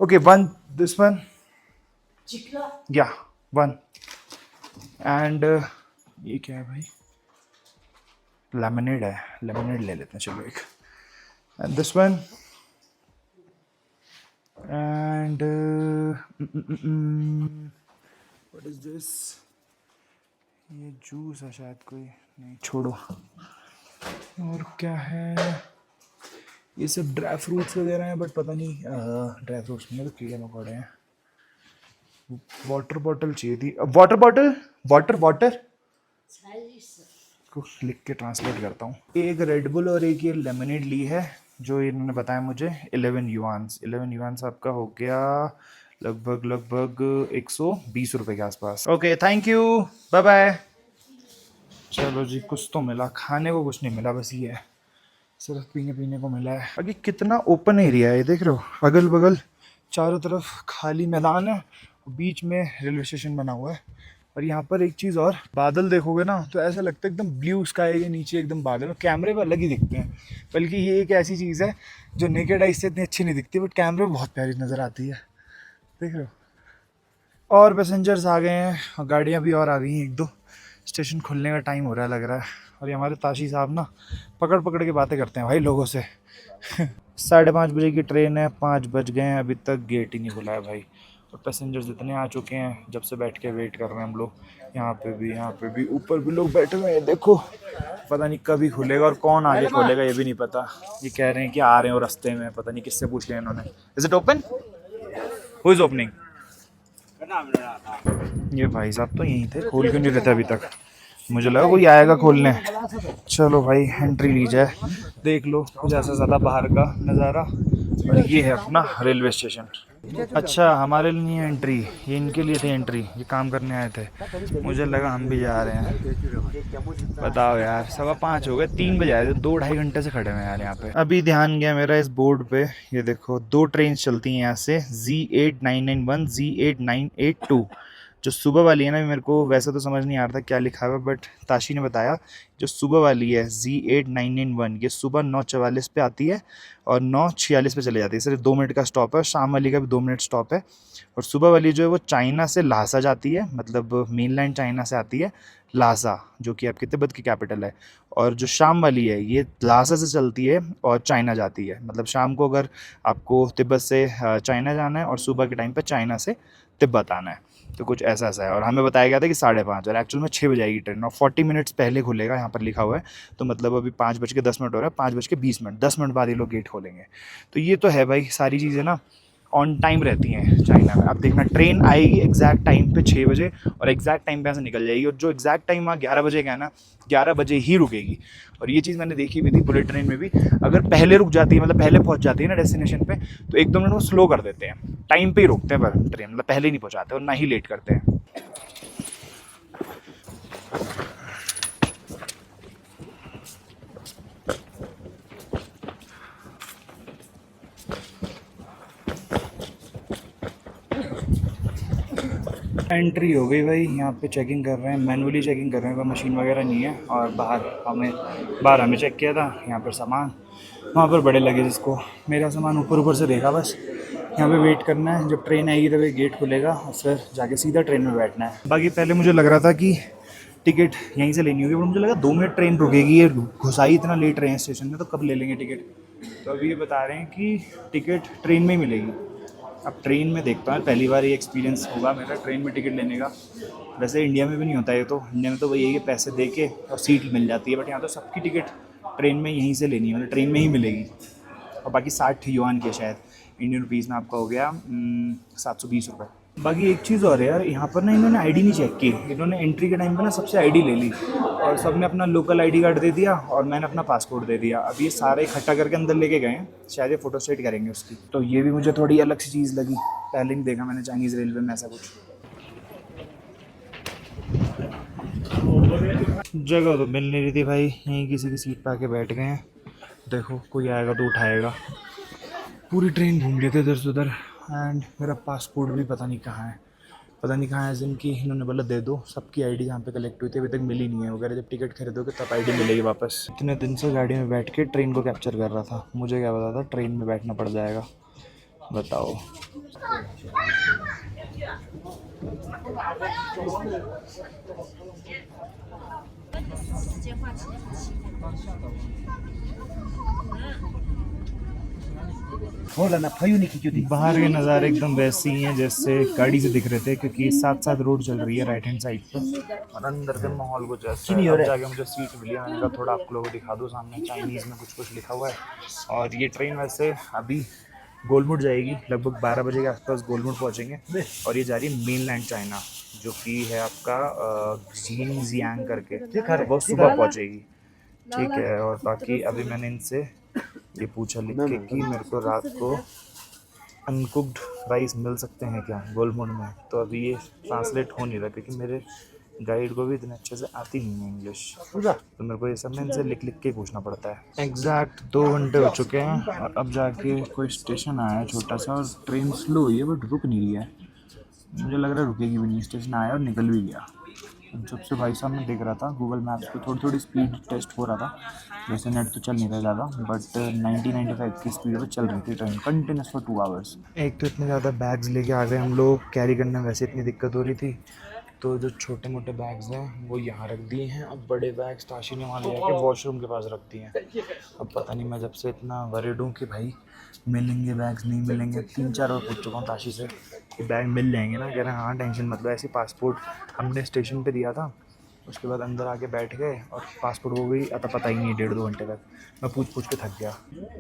ओके, दिस वन या 1 एंड ये क्या है भाई, लेमनेड है, लेमनेड ले लेते हैं चलो एक। And this one and what is this, ये जूस है शायद कोई, नहीं छोड़ो। और क्या है, ये सब ड्राई फ्रूट्स वगैरह हैं बट पता नहीं, ड्राई फ्रूट्स में तो कीड़े मकोड़े हैं। वाटर बॉटल चाहिए थी, वाटर बॉटल, वाटर वाटर को लिख के ट्रांसलेट करता हूँ। एक रेड बुल और एक ये लेमनेड ली है, जो इन्होंने बताया मुझे 11 युआन्स। 11 युआन्स आपका हो गया लगभग 120 रुपए के आसपास। Okay thank you, bye bye. चलो जी, कुछ तो मिला, खाने को कुछ नहीं मिला, बस ये है, सिर्फ पीने पीने को मिला है। अभी कितना ओपन एरिया है, देख रहे हो, अगल बगल चारों तरफ खाली मैदान है, बीच में रेलवे स्टेशन बना हुआ है। और यहाँ पर एक चीज़ और, बादल देखोगे ना तो ऐसा लगता है एकदम ब्लू स्काई के नीचे एकदम बादल, और कैमरे पर अलग ही दिखते हैं। बल्कि ये एक ऐसी चीज़ है जो नेकेड आई से इतनी अच्छी नहीं दिखती, बट कैमरे में बहुत प्यारी नज़र आती है, देख रहे हो। और पैसेंजर्स आ गए हैं और गाड़ियाँ भी और आ गई हैं एक दो, स्टेशन खुलने का टाइम हो रहा है लग रहा है। और ये हमारे ताशी साहब ना पकड़ पकड़ के बातें करते हैं भाई लोगों से। 5:30 बजे की ट्रेन है, 5 बज गए हैं, अभी तक गेट ही नहीं खुला है भाई। और पैसेंजर्स इतने आ चुके हैं, जब से बैठ के वेट कर रहे हैं हम लोग। यहाँ पे भी ऊपर भी लोग बैठे हुए हैं, देखो पता नहीं कभी खुलेगा और कौन आगे खोलेगा ये भी नहीं पता। ये कह रहे हैं कि आ रहे हो रास्ते में, पता नहीं किससे पूछ लिया इन्होंने। Is it open, who is opening? ये भाई साहब तो यहीं थे, खोल क्यों नहीं रहते अभी तक? मुझे लगा कोई आएगा खोलने। चलो भाई एंट्री ली जाए, देख लो कुछ ऐसा ज़्यादा बाहर का नज़ारा। और ये है अपना रेलवे स्टेशन। अच्छा हमारे लिए नहीं है एंट्री, ये इनके लिए थी एंट्री, ये काम करने आए थे। मुझे लगा हम भी जा रहे हैं। बताओ यार, 5:15 हो गए, 3 बजे आए थे, 2-2.5 घंटे से खड़े हुए हैं यार यहाँ पे। अभी ध्यान गया मेरा इस बोर्ड पे, ये देखो 2 ट्रेन चलती हैं यहाँ से, Z8991 Z8982। जो सुबह वाली है ना, मेरे को वैसे तो समझ नहीं आ रहा था क्या लिखा हुआ है, बट ताशी ने बताया जो सुबह वाली है Z8991 ये सुबह 9:44 पे आती है और 9:46 पे चले जाती है। सिर्फ 2 मिनट का स्टॉप है, शाम वाली का भी 2 मिनट स्टॉप है। और सुबह वाली जो है वो चाइना से ल्हासा जाती है, मतलब मेनलैंड चाइना से आती है ल्हासा, जो कि आपकी तिब्बत की कैपिटल है। और जो शाम वाली है ये ल्हासा से चलती है और चाइना जाती है। मतलब शाम को अगर आपको तिब्बत से चाइना जाना है और सुबह के टाइम पर चाइना से तिब्बत आना है, तो कुछ ऐसा है। और हमें बताया गया था कि 5:30, और एक्चुअल में 6 बजे आएगी ट्रेन और 40 मिनट्स पहले खुलेगा, यहाँ पर लिखा हुआ है। तो मतलब अभी 5:10 हो रहा है, 5:20, 10 मिनट बाद ये लोग गेट खोलेंगे। तो ये तो है भाई, सारी चीज़ें ना ऑन टाइम रहती हैं चाइना में। अब देखना ट्रेन आएगी एग्जैक्ट टाइम पे 6 बजे और एग्जैक्ट टाइम पे यहाँ से निकल जाएगी। और जो एग्जैक्ट टाइम वहाँ 11 बजे का है ना, 11 बजे ही रुकेगी। और ये चीज़ मैंने देखी भी थी बुलेट ट्रेन में भी, अगर पहले रुक जाती है, मतलब पहले पहुँच जाती है ना डेस्टिनेशन पे, तो 1-2 मिनट वो स्लो कर देते हैं, टाइम पे ही रुकते हैं पर ट्रेन, मतलब पहले ही नहीं पहुँचाते और ना ही लेट करते हैं। एंट्री हो गई भाई, यहाँ पे चेकिंग कर रहे हैं, मैनुअली चेकिंग कर रहे हैं, कोई मशीन वगैरह नहीं है। और बाहर हमें चेक किया था, यहाँ पर सामान वहाँ पर बड़े लगे, जिसको मेरा सामान ऊपर से देखा। बस यहाँ पे वेट करना है, जब ट्रेन आएगी तब गेट खुलेगा और फिर जाके सीधा ट्रेन में बैठना है। बाकी पहले मुझे लग रहा था कि टिकट यहीं से लेनी होगी, पर मुझे लगा 2 मिनट ट्रेन रुकेगी, ये घुसाई इतना लेट रहे हैं स्टेशन में, तो कब ले लेंगे टिकट। तो अभी ये बता रहे हैं कि टिकट ट्रेन में ही मिलेगी। अब ट्रेन में देखता हूँ, पहली बार ये एक्सपीरियंस होगा मेरा ट्रेन में टिकट लेने का। वैसे इंडिया में भी नहीं होता ये, तो इंडिया में तो वही है कि पैसे दे के और सीट मिल जाती है, बट यहाँ तो सबकी टिकट ट्रेन में यहीं से लेनी है, मतलब ट्रेन में ही मिलेगी। और बाकी 60 युआन के शायद इंडियन रुपीज़ में आपका हो गया 720 रुपये। बाकी एक चीज़ और है यार, यहाँ पर ना इन्होंने आईडी नहीं चेक की, इन्होंने एंट्री के टाइम पे ना सबसे आईडी ले ली और सबने अपना लोकल आईडी कार्ड दे दिया और मैंने अपना पासपोर्ट दे दिया। अब ये सारे इकट्ठा करके अंदर लेके गए हैं, शायद ये फ़ोटो स्टेट करेंगे उसकी। तो ये भी मुझे थोड़ी अलग सी चीज़ लगी, पहले नहीं देखा मैंने चाइनीज़ रेलवे में ऐसा कुछ। जगह तो मिल नहीं रही थी भाई, यहीं किसी की सीट पर आके बैठ गए हैं। देखो कोई आएगा तो उठाएगा। पूरी ट्रेन घूम लेते इधर से उधर, एंड मेरा पासपोर्ट भी पता नहीं कहाँ है, जिनकी इन्होंने बोला दे दो। सबकी आईडी यहाँ पे कलेक्ट हुई थी, अभी तक मिली नहीं है वगैरह। जब टिकट खरीदोगे तब आईडी मिलेगी वापस। इतने दिन से गाड़ी में बैठ के ट्रेन को कैप्चर कर रहा था, मुझे क्या पता था ट्रेन में बैठना पड़ जाएगा, बताओ। 时间画起来很奇怪。 बाहर के नज़ारे एकदम वैसे ही हैं जैसे गाड़ी से दिख रहे थे, क्योंकि साथ साथ रोड चल रही है राइट हैंड साइड पे, और अंदर के माहौल कुछ ऐसा है। अब जाके मुझे सीट मिली है, मैंने कहा थोड़ा आप लोगों को दिखा दूँ। सामने चाइनीज़ में कुछ कुछ लिखा हुआ है। और ये ट्रेन वैसे अभी गोलमुड जाएगी, लगभग 12 बजे के आसपास गोलमुड पहुँचेंगे, और ये जा रही है मेनलैंड चाइना, जो कि है आपका जियांग करके, वो सुबह पहुँचेगी। ठीक है। और बाकी अभी मैंने इनसे ये पूछा लिख के कि मेरे को रात को अनकुक्ड राइस मिल सकते हैं क्या गोलमुड में, तो अभी ये ट्रांसलेट हो नहीं रहा, क्योंकि मेरे गाइड को भी इतने अच्छे से आती नहीं है इंग्लिश, तो मेरे को ये सब में इनसे लिख लिख के पूछना पड़ता है। एग्जैक्ट 2 घंटे हो चुके हैं, और अब जाके कोई स्टेशन आया है छोटा सा, और ट्रेन स्लो हुई है बट रुक नहीं रही है। मुझे लग रहा है रुकेगी भी नहीं। स्टेशन आया और निकल भी गया। जब से भाई साहब मैं देख रहा था गूगल मैप्स पे, थोड़ी थोड़ी स्पीड टेस्ट हो रहा था, वैसे नेट तो चल नहीं रहा ज़्यादा, बट 90-95 की स्पीड पर चल रही थी ट्रेन कंटिन्यूस फॉर 2 आवर्स। एक तो इतने ज़्यादा बैग्स लेके आ गए हम लोग, कैरी करने में वैसे इतनी दिक्कत हो रही थी, तो जो छोटे मोटे बैग्स हैं वो यहाँ रख दिए हैं। अब बड़े बैग्स ताशी ने वहाँ ले जाके वॉशरूम के पास रख दिए हैं। अब पता नहीं, मैं जब से इतना वरीड हूँ कि भाई मिलेंगे बैग्स नहीं मिलेंगे, 3-4 बार पूछ चुका हूँ ताशी से कि बैग मिल जाएंगे ना, कह रहे हैं हाँ टेंशन मत लो। ऐसे पासपोर्ट हमने स्टेशन पे दिया था, उसके बाद अंदर आके बैठ गए और पासपोर्ट हो गई आता पता ही नहीं है 1.5-2 घंटे तक। मैं पूछ के थक गया।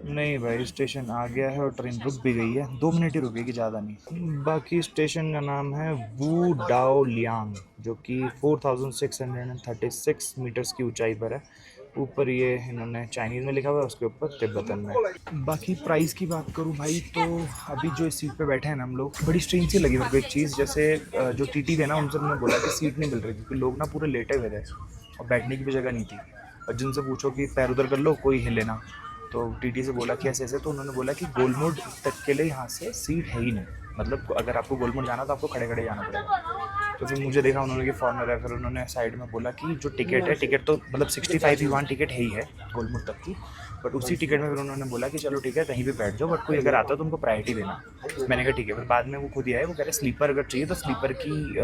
नहीं भाई, स्टेशन आ गया है और ट्रेन रुक भी गई है, 2 मिनट ही रुकेगी, ज़्यादा नहीं। बाकी स्टेशन का नाम है वू डाओ लियांग, जो कि 4636 मीटर्स की ऊंचाई पर है। ऊपर ये इन्होंने चाइनीज़ में लिखा हुआ है, उसके ऊपर तिब्बतन में। बाकी प्राइस की बात करूँ भाई, तो अभी जो इस सीट पे बैठे हैं ना हम लोग, बड़ी स्ट्रेंज सी लगी मेरे को एक चीज़। जैसे जो टीटी थे ना, उनसे मैंने बोला कि सीट नहीं मिल रही, क्योंकि लोग ना पूरे लेटे हुए थे और बैठने की भी जगह नहीं थी। और जिनसे पूछो कि पैर उधर कर लो, कोई हिले ना। तो टीटी से बोला कि ऐसे ऐसे, तो उन्होंने बोला कि गोलमुड तक के लिए यहाँ से सीट है ही नहीं, मतलब अगर आपको गोलमुड जाना तो आपको खड़े खड़े जाना पड़ेगा। तो फिर मुझे देखा उन्होंने कि फॉरनर है, फिर उन्होंने साइड में बोला कि जो टिकट है, टिकट तो मतलब 65 युआन टिकट है ही है गोलमुड तक की, बट उसी टिकट में फिर उन्होंने बोला कि चलो ठीक है कहीं भी बैठ जाओ, बट कोई अगर आता तो उनको प्रायोरिटी देना। मैंने कहा ठीक है। फिर बाद में वो खुद ही आए, वो कह रहे स्लीपर अगर चाहिए तो स्लीपर की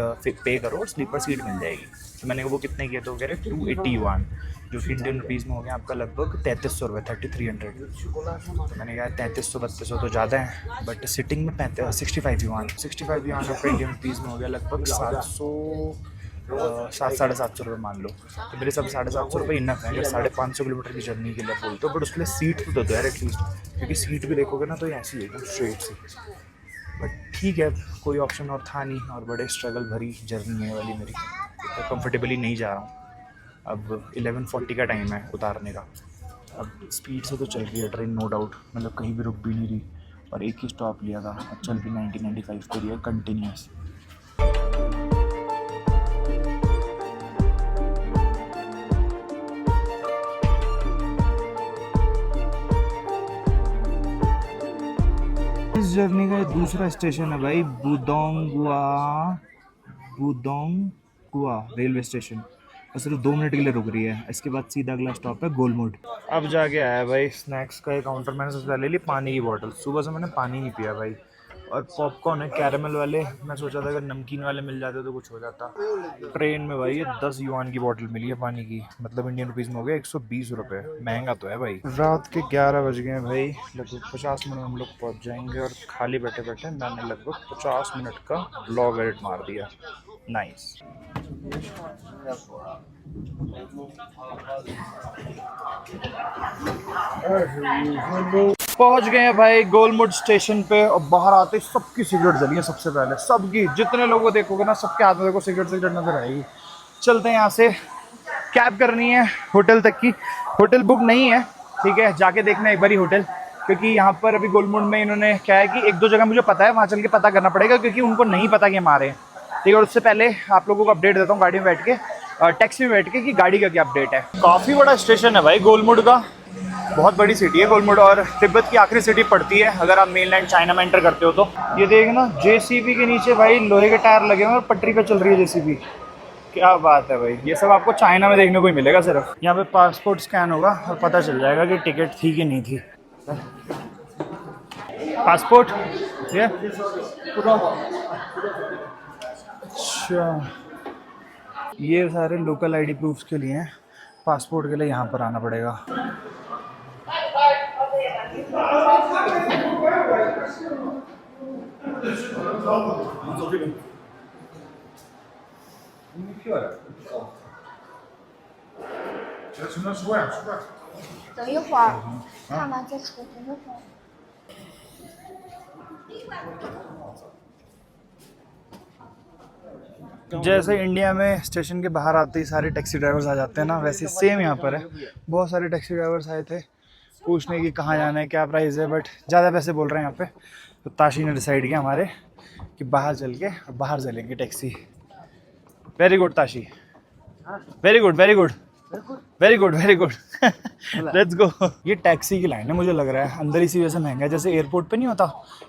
पे करो और स्लीपर सीट मिल जाएगी। तो मैंने कहा वो कितने की है, तो वो कह रहे 280 युआन, जो कि इंडियन रुपीज़ में हो गया आपका लगभग 3300 रुपये, 3300। तो मैंने कहा 3300-3200 तो ज़्यादा है, बट सिटिंग में 65 युआन आपका इंडियन रुपीज़ में हो गया लगभग 700-750 रुपये मान लो। तो मेरे सब 750 रुपये इनफ है अगर 550 किलोमीटर की जर्नी के लिए बोलते हो, बट उसके लिए सीट तो दे दो यार एटलीस्ट, क्योंकि सीट भी देखोगे ना तो ये ऐसी है एकदम स्ट्रेट सी। बट ठीक है, कोई ऑप्शन और था नहीं, और बड़े स्ट्रगल भरी जर्नी है वाली मेरी, तो कंफर्टेबली नहीं जा रहा हूँ। अब 11:40 का टाइम है उतारने का। अब स्पीड से तो चल रही है ट्रेन नो डाउट, मतलब कहीं भी रुक भी नहीं रही, और एक ही स्टॉप लिया था, अब चल भी 90-95 पे रही है कंटिन्यूस। इस जर्नी का दूसरा स्टेशन है भाई बुदोंगुआ रेलवे स्टेशन, और सिर्फ 2 मिनट के लिए रुक रही है। इसके बाद सीधा अगला स्टॉप है गोलमुड। अब जाके आया भाई स्नैक्स का एक काउंटर, मैंने सबसे पहले ली पानी की बोतल, सुबह से मैंने पानी नहीं पिया भाई, और पॉपकॉर्न है कैरेमल वाले। मैं सोचा था अगर नमकीन वाले मिल जाते तो कुछ हो जाता। ट्रेन में भाई ये 10 युआन की बोतल मिली है पानी की, मतलब इंडियन रुपीज़ में हो गया 120 रुपये, महंगा तो है भाई। रात के 11 बज गए हैं भाई, लगभग 50 मिनट हम लोग पहुँच जाएंगे, और खाली बैठे बैठे मैंने लगभग 50 मिनट का ब्लॉग एडिट मार दिया। नाइस। पहुंच गए हैं भाई गोलमुड स्टेशन पे, और बाहर आते सबकी सिगरेट जली है। सबसे पहले सबकी, जितने लोगों को देखोगे ना सबके हाथ में देखो सिगरेट नजर आएगी। चलते हैं यहाँ से, कैब करनी है होटल तक की। होटल बुक नहीं है, ठीक है, जाके देखना एक बारी होटल, क्योंकि यहाँ पर अभी गोलमुड में इन्होंने क्या है कि 1-2 जगह मुझे पता है, वहाँ चल के पता करना पड़ेगा, क्योंकि उनको नहीं पता कि हम आ रहे हैं, ठीक है। और उससे पहले आप लोगों को अपडेट देता हूँ गाड़ी में बैठ के, टैक्सी में बैठ के, कि गाड़ी का क्या अपडेट है। काफ़ी बड़ा स्टेशन है भाई गोलमुड का, बहुत बड़ी सिटी है गोलमुड, और तिब्बत की आखिरी सिटी पड़ती है अगर आप मेनलैंड चाइना में एंटर करते हो तो। ये देखना जेसीबी के नीचे भाई लोहे के टायर लगे हुए हैं और पटरी पे चल रही है जेसीबी, क्या बात है भाई। ये सब आपको चाइना में देखने को ही मिलेगा सिर्फ। यहाँ पे पासपोर्ट स्कैन होगा और पता चल जाएगा कि टिकट थी कि नहीं थी। पासपोर्ट ये अच्छा, ये सारे लोकल आईडी प्रूफ्स के लिए हैं, पासपोर्ट के लिए यहाँ पर आना पड़ेगा।等一会儿，看完再说，等一会儿。 जैसे इंडिया में स्टेशन के बाहर आते ही सारे टैक्सी ड्राइवर्स आ जाते हैं ना, वैसे सेम यहाँ पर है। बहुत सारे टैक्सी ड्राइवर्स आए थे पूछने की कहाँ जाना है, क्या प्राइस है, बट ज़्यादा पैसे बोल रहे हैं यहाँ पे। तो ताशी ने डिसाइड किया हमारे कि बाहर चल के बाहर चलेंगे taxi. Very good Tashi, very good very good very good very good, let's go. ये टैक्सी की लाइन है, मुझे लग रहा है अंदर इसी वजह से महंगा है। जैसे एयरपोर्ट पे नहीं होता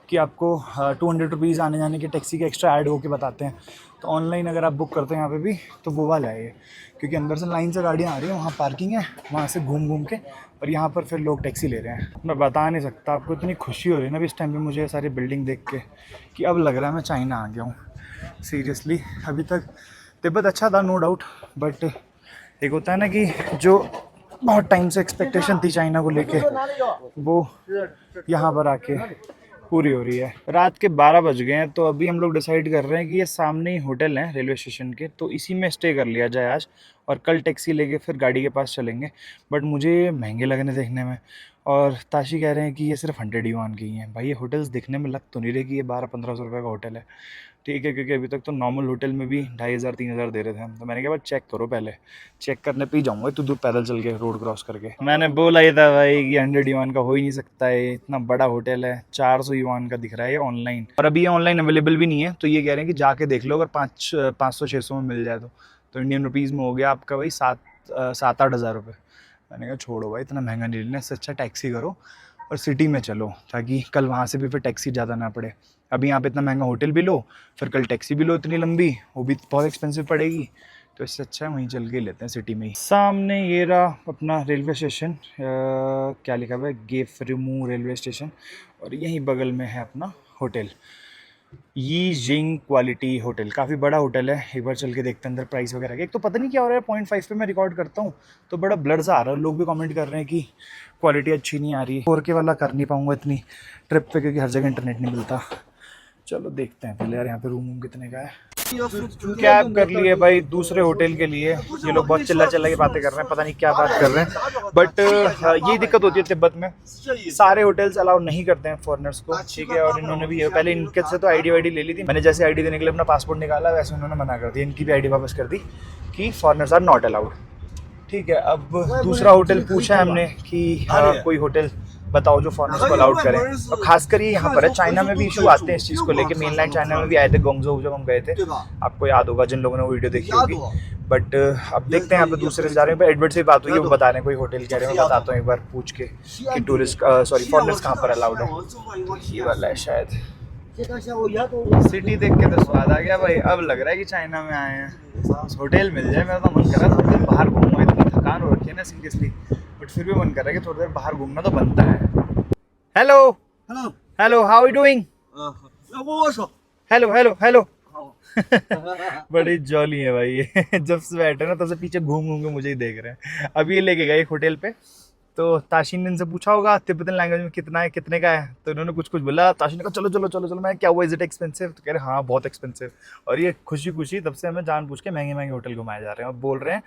कि आपको 200 रुपीज़ आने जाने की टैक्सी के एक्स्ट्रा ऐड होके बताते हैं, तो ऑनलाइन अगर आप बुक करते हैं यहाँ पे भी तो वो वाला है ये, क्योंकि अंदर से लाइन से गाड़ियाँ आ रही हैं, वहाँ पार्किंग है, वहाँ से घूम घूम के, और यहाँ पर फिर लोग टैक्सी ले रहे हैं। मैं बता नहीं सकता आपको, इतनी खुशी हो रही है ना अभी इस टाइम पे मुझे सारी बिल्डिंग देख के कि अब लग रहा है मैं चाइना आ गया हूँ सीरियसली। अभी तक तिब्बत अच्छा था नो डाउट, बट एक होता है ना कि जो बहुत टाइम से एक्सपेक्टेशन थी चाइना को लेके, वो यहाँ पर आके पूरी हो रही है। रात के 12 बज गए हैं, तो अभी हम लोग डिसाइड कर रहे हैं कि ये सामने ही होटल है रेलवे स्टेशन के, तो इसी में स्टे कर लिया जाए आज, और कल टैक्सी लेके फिर गाड़ी के पास चलेंगे। बट मुझे महंगे लगने देखने में, और ताशी कह रहे हैं कि ये सिर्फ 100 युआन की ही हैं। भाई ये होटल्स दिखने में लग तो नहीं रहे कि ये 1200-1500 रुपये का होटल है, ठीक है, क्योंकि अभी तक तो नॉर्मल होटल में भी 2500-3000 दे रहे थे हम। तो मैंने कहा भाई चेक करो, पहले चेक करने पे ही जाऊँगा तू दूर पैदल चल के रोड क्रॉस करके। मैंने बोला ही था भाई कि 100 युआन का हो ही नहीं सकता है, इतना बड़ा होटल है। 400 युआन का दिख रहा है ये ऑनलाइन, और अभी ये ऑनलाइन अवेलेबल भी नहीं है। तो ये कह रहे हैं कि जाके देख लो, अगर 500-600 में मिल जाए तो इंडियन रुपीज़ में हो गया आपका भाई 7-8 हज़ार रुपये। मैंने कहा छोड़ो भाई, इतना महंगा नहीं लेना, इससे अच्छा टैक्सी करो और सिटी में चलो, ताकि कल वहाँ से भी फिर टैक्सी ज़्यादा ना पड़े। अभी यहाँ पे इतना महंगा होटल भी लो, फिर कल टैक्सी भी लो इतनी लंबी, वो भी बहुत एक्सपेंसिव पड़ेगी। तो इससे अच्छा है वहीं चल के लेते हैं सिटी में ही। सामने ये रहा अपना रेलवे स्टेशन, क्या लिखा हुआ है, गेफरिमू रेलवे स्टेशन, और यहीं बगल में है अपना होटल यी जिंग क्वालिटी होटल। काफ़ी बड़ा होटल है, एक बार चल के देखते हैं अंदर प्राइस वगैरह के। एक तो पता नहीं क्या हो रहा है, 0.5 पे मैं रिकॉर्ड करता हूँ तो बड़ा ब्लर सा आ रहा है, लोग भी कमेंट कर रहे हैं कि क्वालिटी अच्छी नहीं आ रही है। 4K वाला कर नहीं पाऊँगा इतनी ट्रिप पे, क्योंकि हर जगह इंटरनेट नहीं मिलता। चलो देखते हैं पहले यार यहाँ पे रूम कितने का है। कैब कर लिए भाई दूसरे होटल के लिए। ये लोग बहुत चिल्ला चिल्ला की बातें कर रहे हैं, पता नहीं क्या बात कर रहे हैं, बट यही दिक्कत होती है तिब्बत में, सारे होटल्स अलाउ नहीं करते हैं फॉरेनर्स को, ठीक है। और इन्होंने भी पहले इनके से तो आईडी वाईडी ले ली थी मैंने, जैसे आईडी देने के लिए अपना पासपोर्ट निकाला वैसे उन्होंने मना कर दिया, इनकी भी आईडी वापस कर दी कि फॉरेनर्स आर नॉट अलाउड, ठीक है। अब दूसरा होटल पूछा है हमने कि कोई होटल बताओ जो फॉरेनर्स को अलाउड करें, और खासकर ये यहाँ पर है। चाइना में भी इशू आते हैं इस चीज़ को लेके, मेनलैंड चाइना में भी आए थे गोंगजो जब हम गए थे, आपको याद होगा जिन लोगों ने वीडियो देखी होगी। बट अब देखते हैं यहाँ पे दूसरे से जा रहे हैं, एडवर्ड से बात हुई है, वो बता रहे हैं कोई होटल कह रहे हैं, मैं बताता हूँ एक बार पूछ के कि टूरिस्ट फॉरेनर्स कहाँ पर अलाउड है। ये वाला है शायद। सिटी देख के तो स्वाद आ गया भाई, अब लग रहा है कि चाइना में आए हैं। होटल मिल जाए, मेरा तो मन कर रहा है थोड़ी देर बाहर घूमूं, इतनी थकान हो रखी है ना सीरियसली, बट फिर भी मन कर रहा है कि थोड़ी देर बाहर घूमना तो बनता है। Hello Hello. Hello, how are you doing? 要不我说， hello hello hello. बड़ी जॉली है भाई ये जब से बैठे ना तब से पीछे घूम घूम के मुझे ही देख रहे हैं। अभी ये लेके गए एक होटल पे, तो ताशी ने इनसे पूछा होगा तिब्बतन लैंग्वेज में कितना है, कितने का है, तो इन्होंने कुछ कुछ बोला। ताशी ने कहा चलो चलो चलो चलो। मैं क्या हुआ, इज इट एक्सपेंसिव? तो कह रहे हाँ बहुत एक्सपेंसिव। और ये खुशी खुशी तब से हमें जान पूछ के महंगे महंगे होटल घुमाए जा रहे हैं, और बोल रहे हैं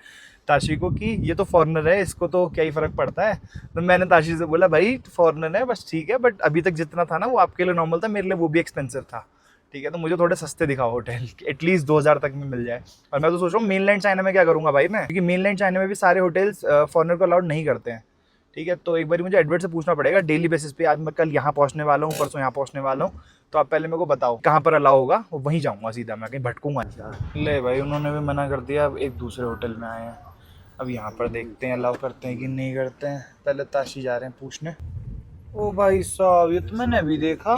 ताशी को कि ये तो फॉरेनर है, इसको तो क्या ही फ़र्क पड़ता है। तो मैंने ताशी से बोला भाई फॉरेनर है बस ठीक है, बट अभी तक जितना था ना वो आपके लिए नॉर्मल था, मेरे लिए वो भी एक्सपेंसिव था, ठीक है। तो मुझे थोड़े सस्ते दिखाओ होटल, एटलीस्ट 2000 तक में मिल जाए। और मैं तो सोच रहा हूँ मेनलैंड चाइना में क्या करूँगा भाई मैं, क्योंकि मेनलैंड चाइना में भी सारे होटल्स फॉरेनर को अलाउड नहीं करते हैं, ठीक है। तो एक बार मुझे एडवर्ड से पूछना पड़ेगा डेली बेसिस पे, आज मैं कल यहाँ पहुँचने वाला हूँ, परसों यहाँ पहुँचने वाला हूँ, तो आप पहले मेरे को बताओ कहाँ पर अलाउ होगा, वहीं जाऊँगा सीधा, मैं कहीं भटकूँगा नहीं। ले भाई उन्होंने भी मना कर दिया, अब एक दूसरे होटल में आए हैं, अब यहाँ पर देखते हैं अलाउ करते हैं कि नहीं करते हैं। पहले ताशी जा रहे हैं पूछने। ओ भाई साहब ये तो मैंने अभी देखा,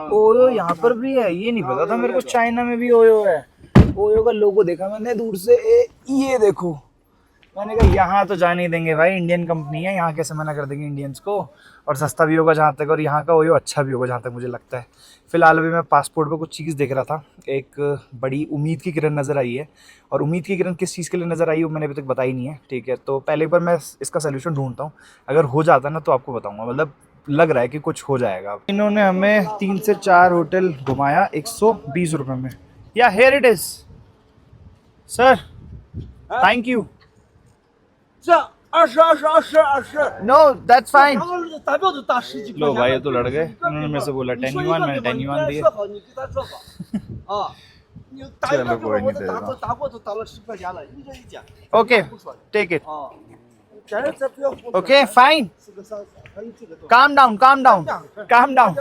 ओयो यहाँ पर भी है, ये नहीं पता था मेरे को चाइना में भी ओयो है। ओयो का लोगो देखा मैंने दूर से, ये देखो मैंने कहा यहाँ तो जाने ही देंगे भाई, इंडियन कंपनी है, यहाँ कैसे मना कर देंगे इंडियंस को, और सस्ता भी होगा जहाँ तक, और यहाँ का ओयो अच्छा भी होगा जहाँ तक मुझे लगता है। फिलहाल अभी मैं पासपोर्ट पे कुछ चीज़ देख रहा था, एक बड़ी उम्मीद की किरण नज़र आई है, और उम्मीद की किरण किस चीज़ के लिए नज़र आई है वो मैंने अभी तक बताई नहीं है, ठीक है। तो पहले एक बार मैं इसका सोल्यूशन ढूंढता हूँ, अगर हो जाता ना तो आपको बताऊँगा, मतलब लग रहा है कि कुछ हो जाएगा। इन्होंने हमें 3 से 4 होटल घुमाया 120 रुपये में। Yeah here it is sir, thank you. 这20，20，20。 no that's फाइन।然后代表就打10几块钱。 लो भाई ये तो लड़ गए, उन्होंने मेरे से बोला 10 युआन, मैंने 10 युआन दिए। 你给他说好啊，你打一个我的大锅都打了10块钱了，你这一件。 okay take it. 啊，这人这不要胡说。 okay fine, 是个啥？还有这个多。 calm down calm down calm down.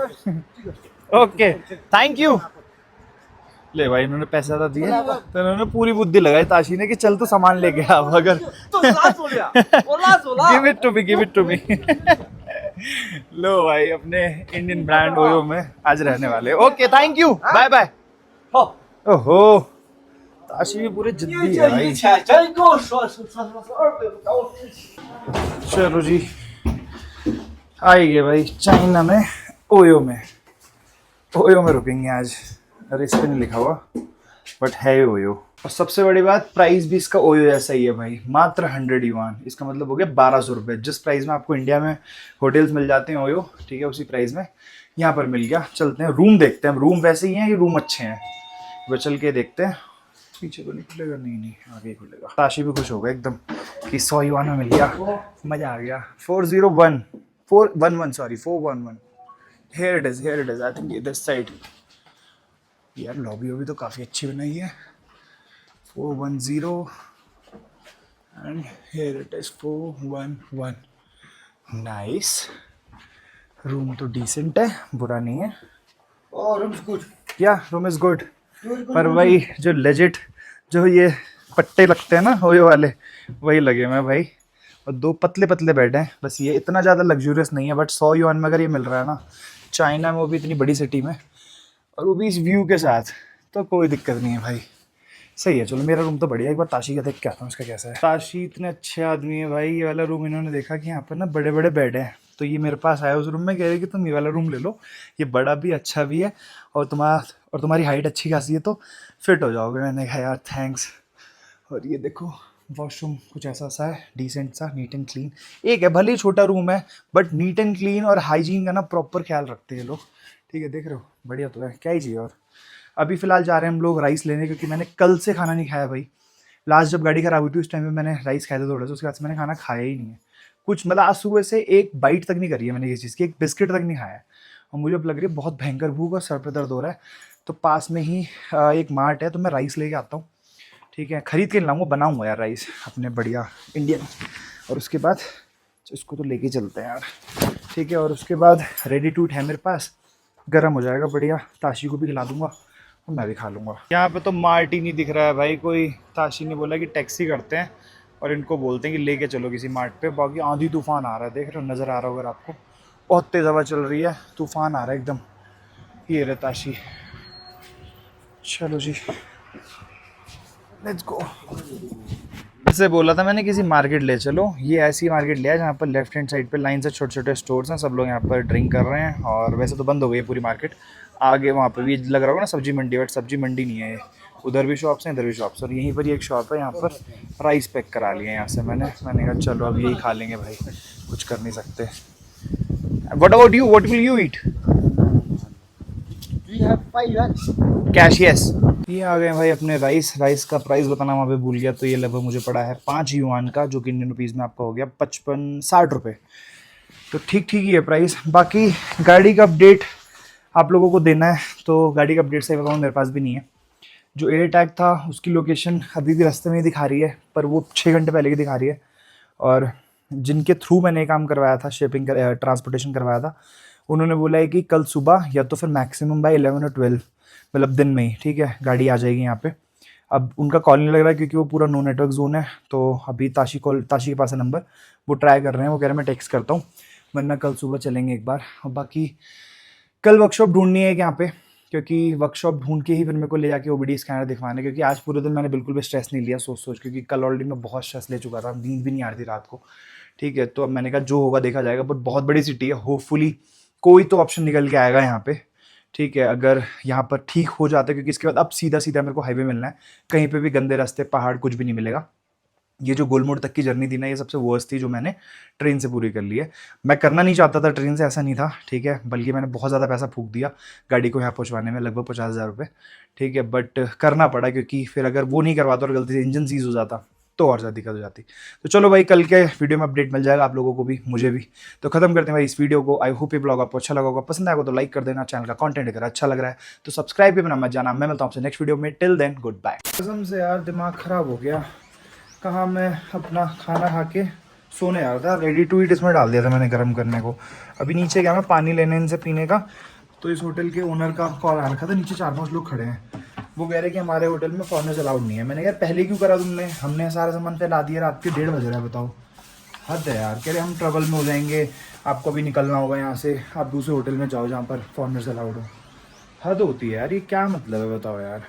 Okay thank you. ले भाई इन्होंने पैसा तो दिए, तो इन्होंने पूरी बुद्धि लगाई ताशी ने कि चल तो सामान लेके आ, अगर 都拉走了，我拉走了。 give it to me, give it to me. लो भाई अपने इंडियन ब्रांड ओयो में आज रहने वाले। Okay thank you, bye bye. 好， ओहो ताशी भी पूरे 你 जिद्दी 这 है 一 भाई। 天真跟我说是200，找我生气。 चलो जी आइए भाई चाइना में ओयो में, ओयो में रुकेंगे आज। अरे इस पे नहीं लिखा हुआ बट है ओयो। और सबसे बड़ी बात प्राइस भी इसका ओयो जैसा ही है भाई, मात्र 100 युआन। इसका मतलब हो गया 1200 रुपये। जिस प्राइस में आपको इंडिया में होटल्स मिल जाते हैं ओयो, ठीक है, उसी प्राइस में यहाँ पर मिल गया। चलते हैं रूम देखते हैं, रूम वैसे ही हैं कि रूम अच्छे हैं, वो चल के देखते हैं। पीछे तो नहीं खुलेगा, नहीं नहीं आगे ही खुलेगा। ताशी भी खुश होगा एकदम कि 100 युआन में मिल गया, मज़ा आ गया। 411 here it is I think this side. यार लॉबी वॉबी तो काफ़ी अच्छी बनाई है। 410 and here it is 411। Nice, room तो डिसेंट है, बुरा नहीं है। Oh, room's good. या रूम इज़ गुड, पर वही जो लेजिट जो ये पट्टे लगते हैं ना ओयो वाले, वही लगे हुए हैं भाई। और 2 पतले पतले बेड हैं बस, ये इतना ज़्यादा लग्जूरियस नहीं है। बट 100 युआन में अगर ये मिल रहा है ना चाइना में, वो भी इतनी बड़ी सिटी में, और वो भी इस व्यू के साथ, तो कोई दिक्कत नहीं है भाई, सही है। चलो मेरा रूम तो बढ़िया, एक बार ताशी का देख के आता हूँ इसका कैसा है। ताशी इतने अच्छे आदमी है भाई, ये वाला रूम इन्होंने देखा कि यहाँ पर ना बड़े बड़े बेड हैं, तो ये मेरे पास आया उस रूम में, कह रहे कि तुम ये वाला रूम ले लो, ये बड़ा भी अच्छा भी है, और तुम्हारी हाइट अच्छी खासी है तो फिट हो जाओगे। मैंने कहा यार थैंक्स। और ये देखो वॉशरूम कुछ ऐसा सा है, डिसेंट सा, नीट एंड क्लीन। एक है भले ही छोटा रूम है बट नीट एंड क्लीन और हाइजीन का ना प्रॉपर ख्याल रखते हैं लोग, ठीक है, देख रहे हो, बढ़िया तो है, क्या ही चाहिए। और अभी फ़िलहाल जा रहे हैं हम लोग राइस लेने, क्योंकि मैंने कल से खाना नहीं खाया भाई। लास्ट जब गाड़ी ख़राब हुई थी उस टाइम में मैंने राइस खाया था थोड़ा सा, उसके बाद से मैंने खाना खाया ही नहीं है कुछ, मतलब आज सुबह से एक बाइट तक नहीं करी है मैंने किसी चीज़ की, एक बिस्किट तक नहीं खाया है। और मुझे अब लग रही है बहुत भयंकर भूख और सर पे दर्द हो रहा है। तो पास में ही एक मार्ट है, तो मैं राइस लेके आता हूँ, ठीक है, ख़रीद के लाऊंगा, बनाऊंगा यार राइस अपने बढ़िया इंडियन। और उसके बाद इसको तो लेके चलते हैं यार, ठीक है। और उसके बाद रेडी टू ईट है मेरे पास, गर्म हो जाएगा बढ़िया, ताशी को भी खिला दूंगा और मैं भी खा लूँगा। यहाँ पे तो मार्ट ही नहीं दिख रहा है भाई कोई। ताशी ने बोला कि टैक्सी करते हैं और इनको बोलते हैं कि लेके चलो किसी मार्ट पे। बाकी आंधी तूफान आ रहा है, देख रहे हो, नज़र आ रहा होगा आपको, बहुत तेज़ हवा चल रही है, तूफान आ रहा है एकदम। ये रहे ताशी, चलो जी लेट्स गो। इससे बोला था मैंने किसी मार्केट ले चलो, ये ऐसी मार्केट लिया जहाँ पर लेफ्ट हैंड साइड पे लाइन से छोटे छोटे स्टोर्स हैं, सब लोग यहाँ पर ड्रिंक कर रहे हैं। और वैसे तो बंद हो गई है पूरी मार्केट, आगे वहाँ पर भी लग रहा होगा ना सब्जी मंडी, बट सब्जी मंडी नहीं है ये, उधर भी शॉप्स हैं इधर भी शॉप्स। और यहीं पर ही एक शॉप है, यहाँ पर राइस पैक करा लिए यहाँ से मैंने कहा चलो अब यही खा लेंगे भाई, कुछ कर नहीं सकते। What about you, what will you eat? Do you have 5 yuan? Cash yes. ये आ गए भाई अपने राइस का प्राइस बताना वहाँ पे भूल गया, तो ये लगभग मुझे पड़ा है 5 युआन का, जो कि इंडियन रुपीज़ में आपका हो गया 55-60 रुपये। तो ठीक ही है प्राइस। बाकी गाड़ी का अपडेट आप लोगों को देना है, तो गाड़ी का अपडेट सही बताऊँ मेरे पास भी नहीं है। जो एयर टैग था उसकी लोकेशन अभी भी रास्ते में ही दिखा रही है, पर वो 6 घंटे पहले की दिखा रही है। और जिनके थ्रू मैंने काम करवाया था, शिपिंग ट्रांसपोर्टेशन करवाया था, उन्होंने बोला है कि कल सुबह या तो फिर मैक्सिमम बाय 11 और 12, मतलब दिन में ही, ठीक है, गाड़ी आ जाएगी यहाँ पे। अब उनका कॉल नहीं लग रहा है क्योंकि वो पूरा नो नेटवर्क जोन है, तो अभी ताशी के पास है नंबर, वो ट्राई कर रहे हैं, वो कह रहे हैं मैं टेक्स्ट करता हूँ, वरना कल सुबह चलेंगे एक बार। और बाकी कल वर्कशॉप ढूंढनी है यहाँ पे, क्योंकि वर्कशॉप ढूंढ के ही फिर मेरे को ले जाके ओबीडी स्कैनर दिखवाने, क्योंकि आज पूरे दिन मैंने बिल्कुल भी स्ट्रेस नहीं लिया सोच क्योंकि कल ऑलरेडी मैं बहुत स्ट्रेस ले चुका था, नींद भी नहीं आ रही थी रात को। ठीक है, तो अब मैंने कहा जो होगा देखा जाएगा, बट बहुत बड़ी सिटी है, होपफुली कोई तो ऑप्शन निकल के आएगा यहाँ पे। ठीक है, अगर यहाँ पर ठीक हो जाता है, क्योंकि इसके बाद अब सीधा सीधा मेरे को हाईवे मिलना है, कहीं पे भी गंदे रास्ते पहाड़ कुछ भी नहीं मिलेगा। ये जो गोलमोड़ तक की जर्नी थी ना, ये सबसे वर्स्ट थी जो मैंने ट्रेन से पूरी कर ली है। मैं करना नहीं चाहता था ट्रेन से, ऐसा नहीं था, ठीक है, बल्कि मैंने बहुत ज़्यादा पैसा फूंक दिया गाड़ी को यहाँ पहुँचवाने में, लगभग 50,000 रुपये। ठीक है, बट करना पड़ा, क्योंकि फिर अगर वो नहीं करवाता और गलती से इंजन सीज हो जाता तो और ज़्यादा दिक्कत हो जाती। तो चलो भाई, कल के वीडियो में अपडेट मिल जाएगा आप लोगों को भी, मुझे भी। तो खत्म करते हैं भाई इस वीडियो को। आई होप ये ब्लॉग आपको अच्छा लगा होगा, पसंद आएगा तो लाइक कर देना, चैनल का कंटेंट अगर अच्छा लग रहा है तो सब्सक्राइब भी करना मत जाना। मैं मिलता हूँ आपसे नेक्स्ट वीडियो में, टिल देन गुड बाय। कसम से यार दिमाग खराब हो गया, कहाँ मैं अपना खाना खा के सोने आ रहा था, रेडी टू ईट इसमें डाल दिया था मैंने गर्म करने को। अभी नीचे गया मैं पानी लेने इनसे पीने का, तो इस होटल के ओनर का कॉल आ रखा था, नीचे 4-5 लोग खड़े हैं, वो कह रहे कि हमारे होटल में फॉरनर्स अलाउड नहीं है। मैंने यार पहले क्यों करा तुमने, हमने सारा सामान फैला दिया, रात के 1:30 बज रहा है, बताओ, हद है यार। कह रहे हम ट्रबल में हो जाएंगे, आपको भी निकलना होगा यहाँ से, आप दूसरे होटल में जाओ जहाँ पर फॉरनर्स अलाउड हो। हद होती है यार, ये क्या मतलब है बताओ यार।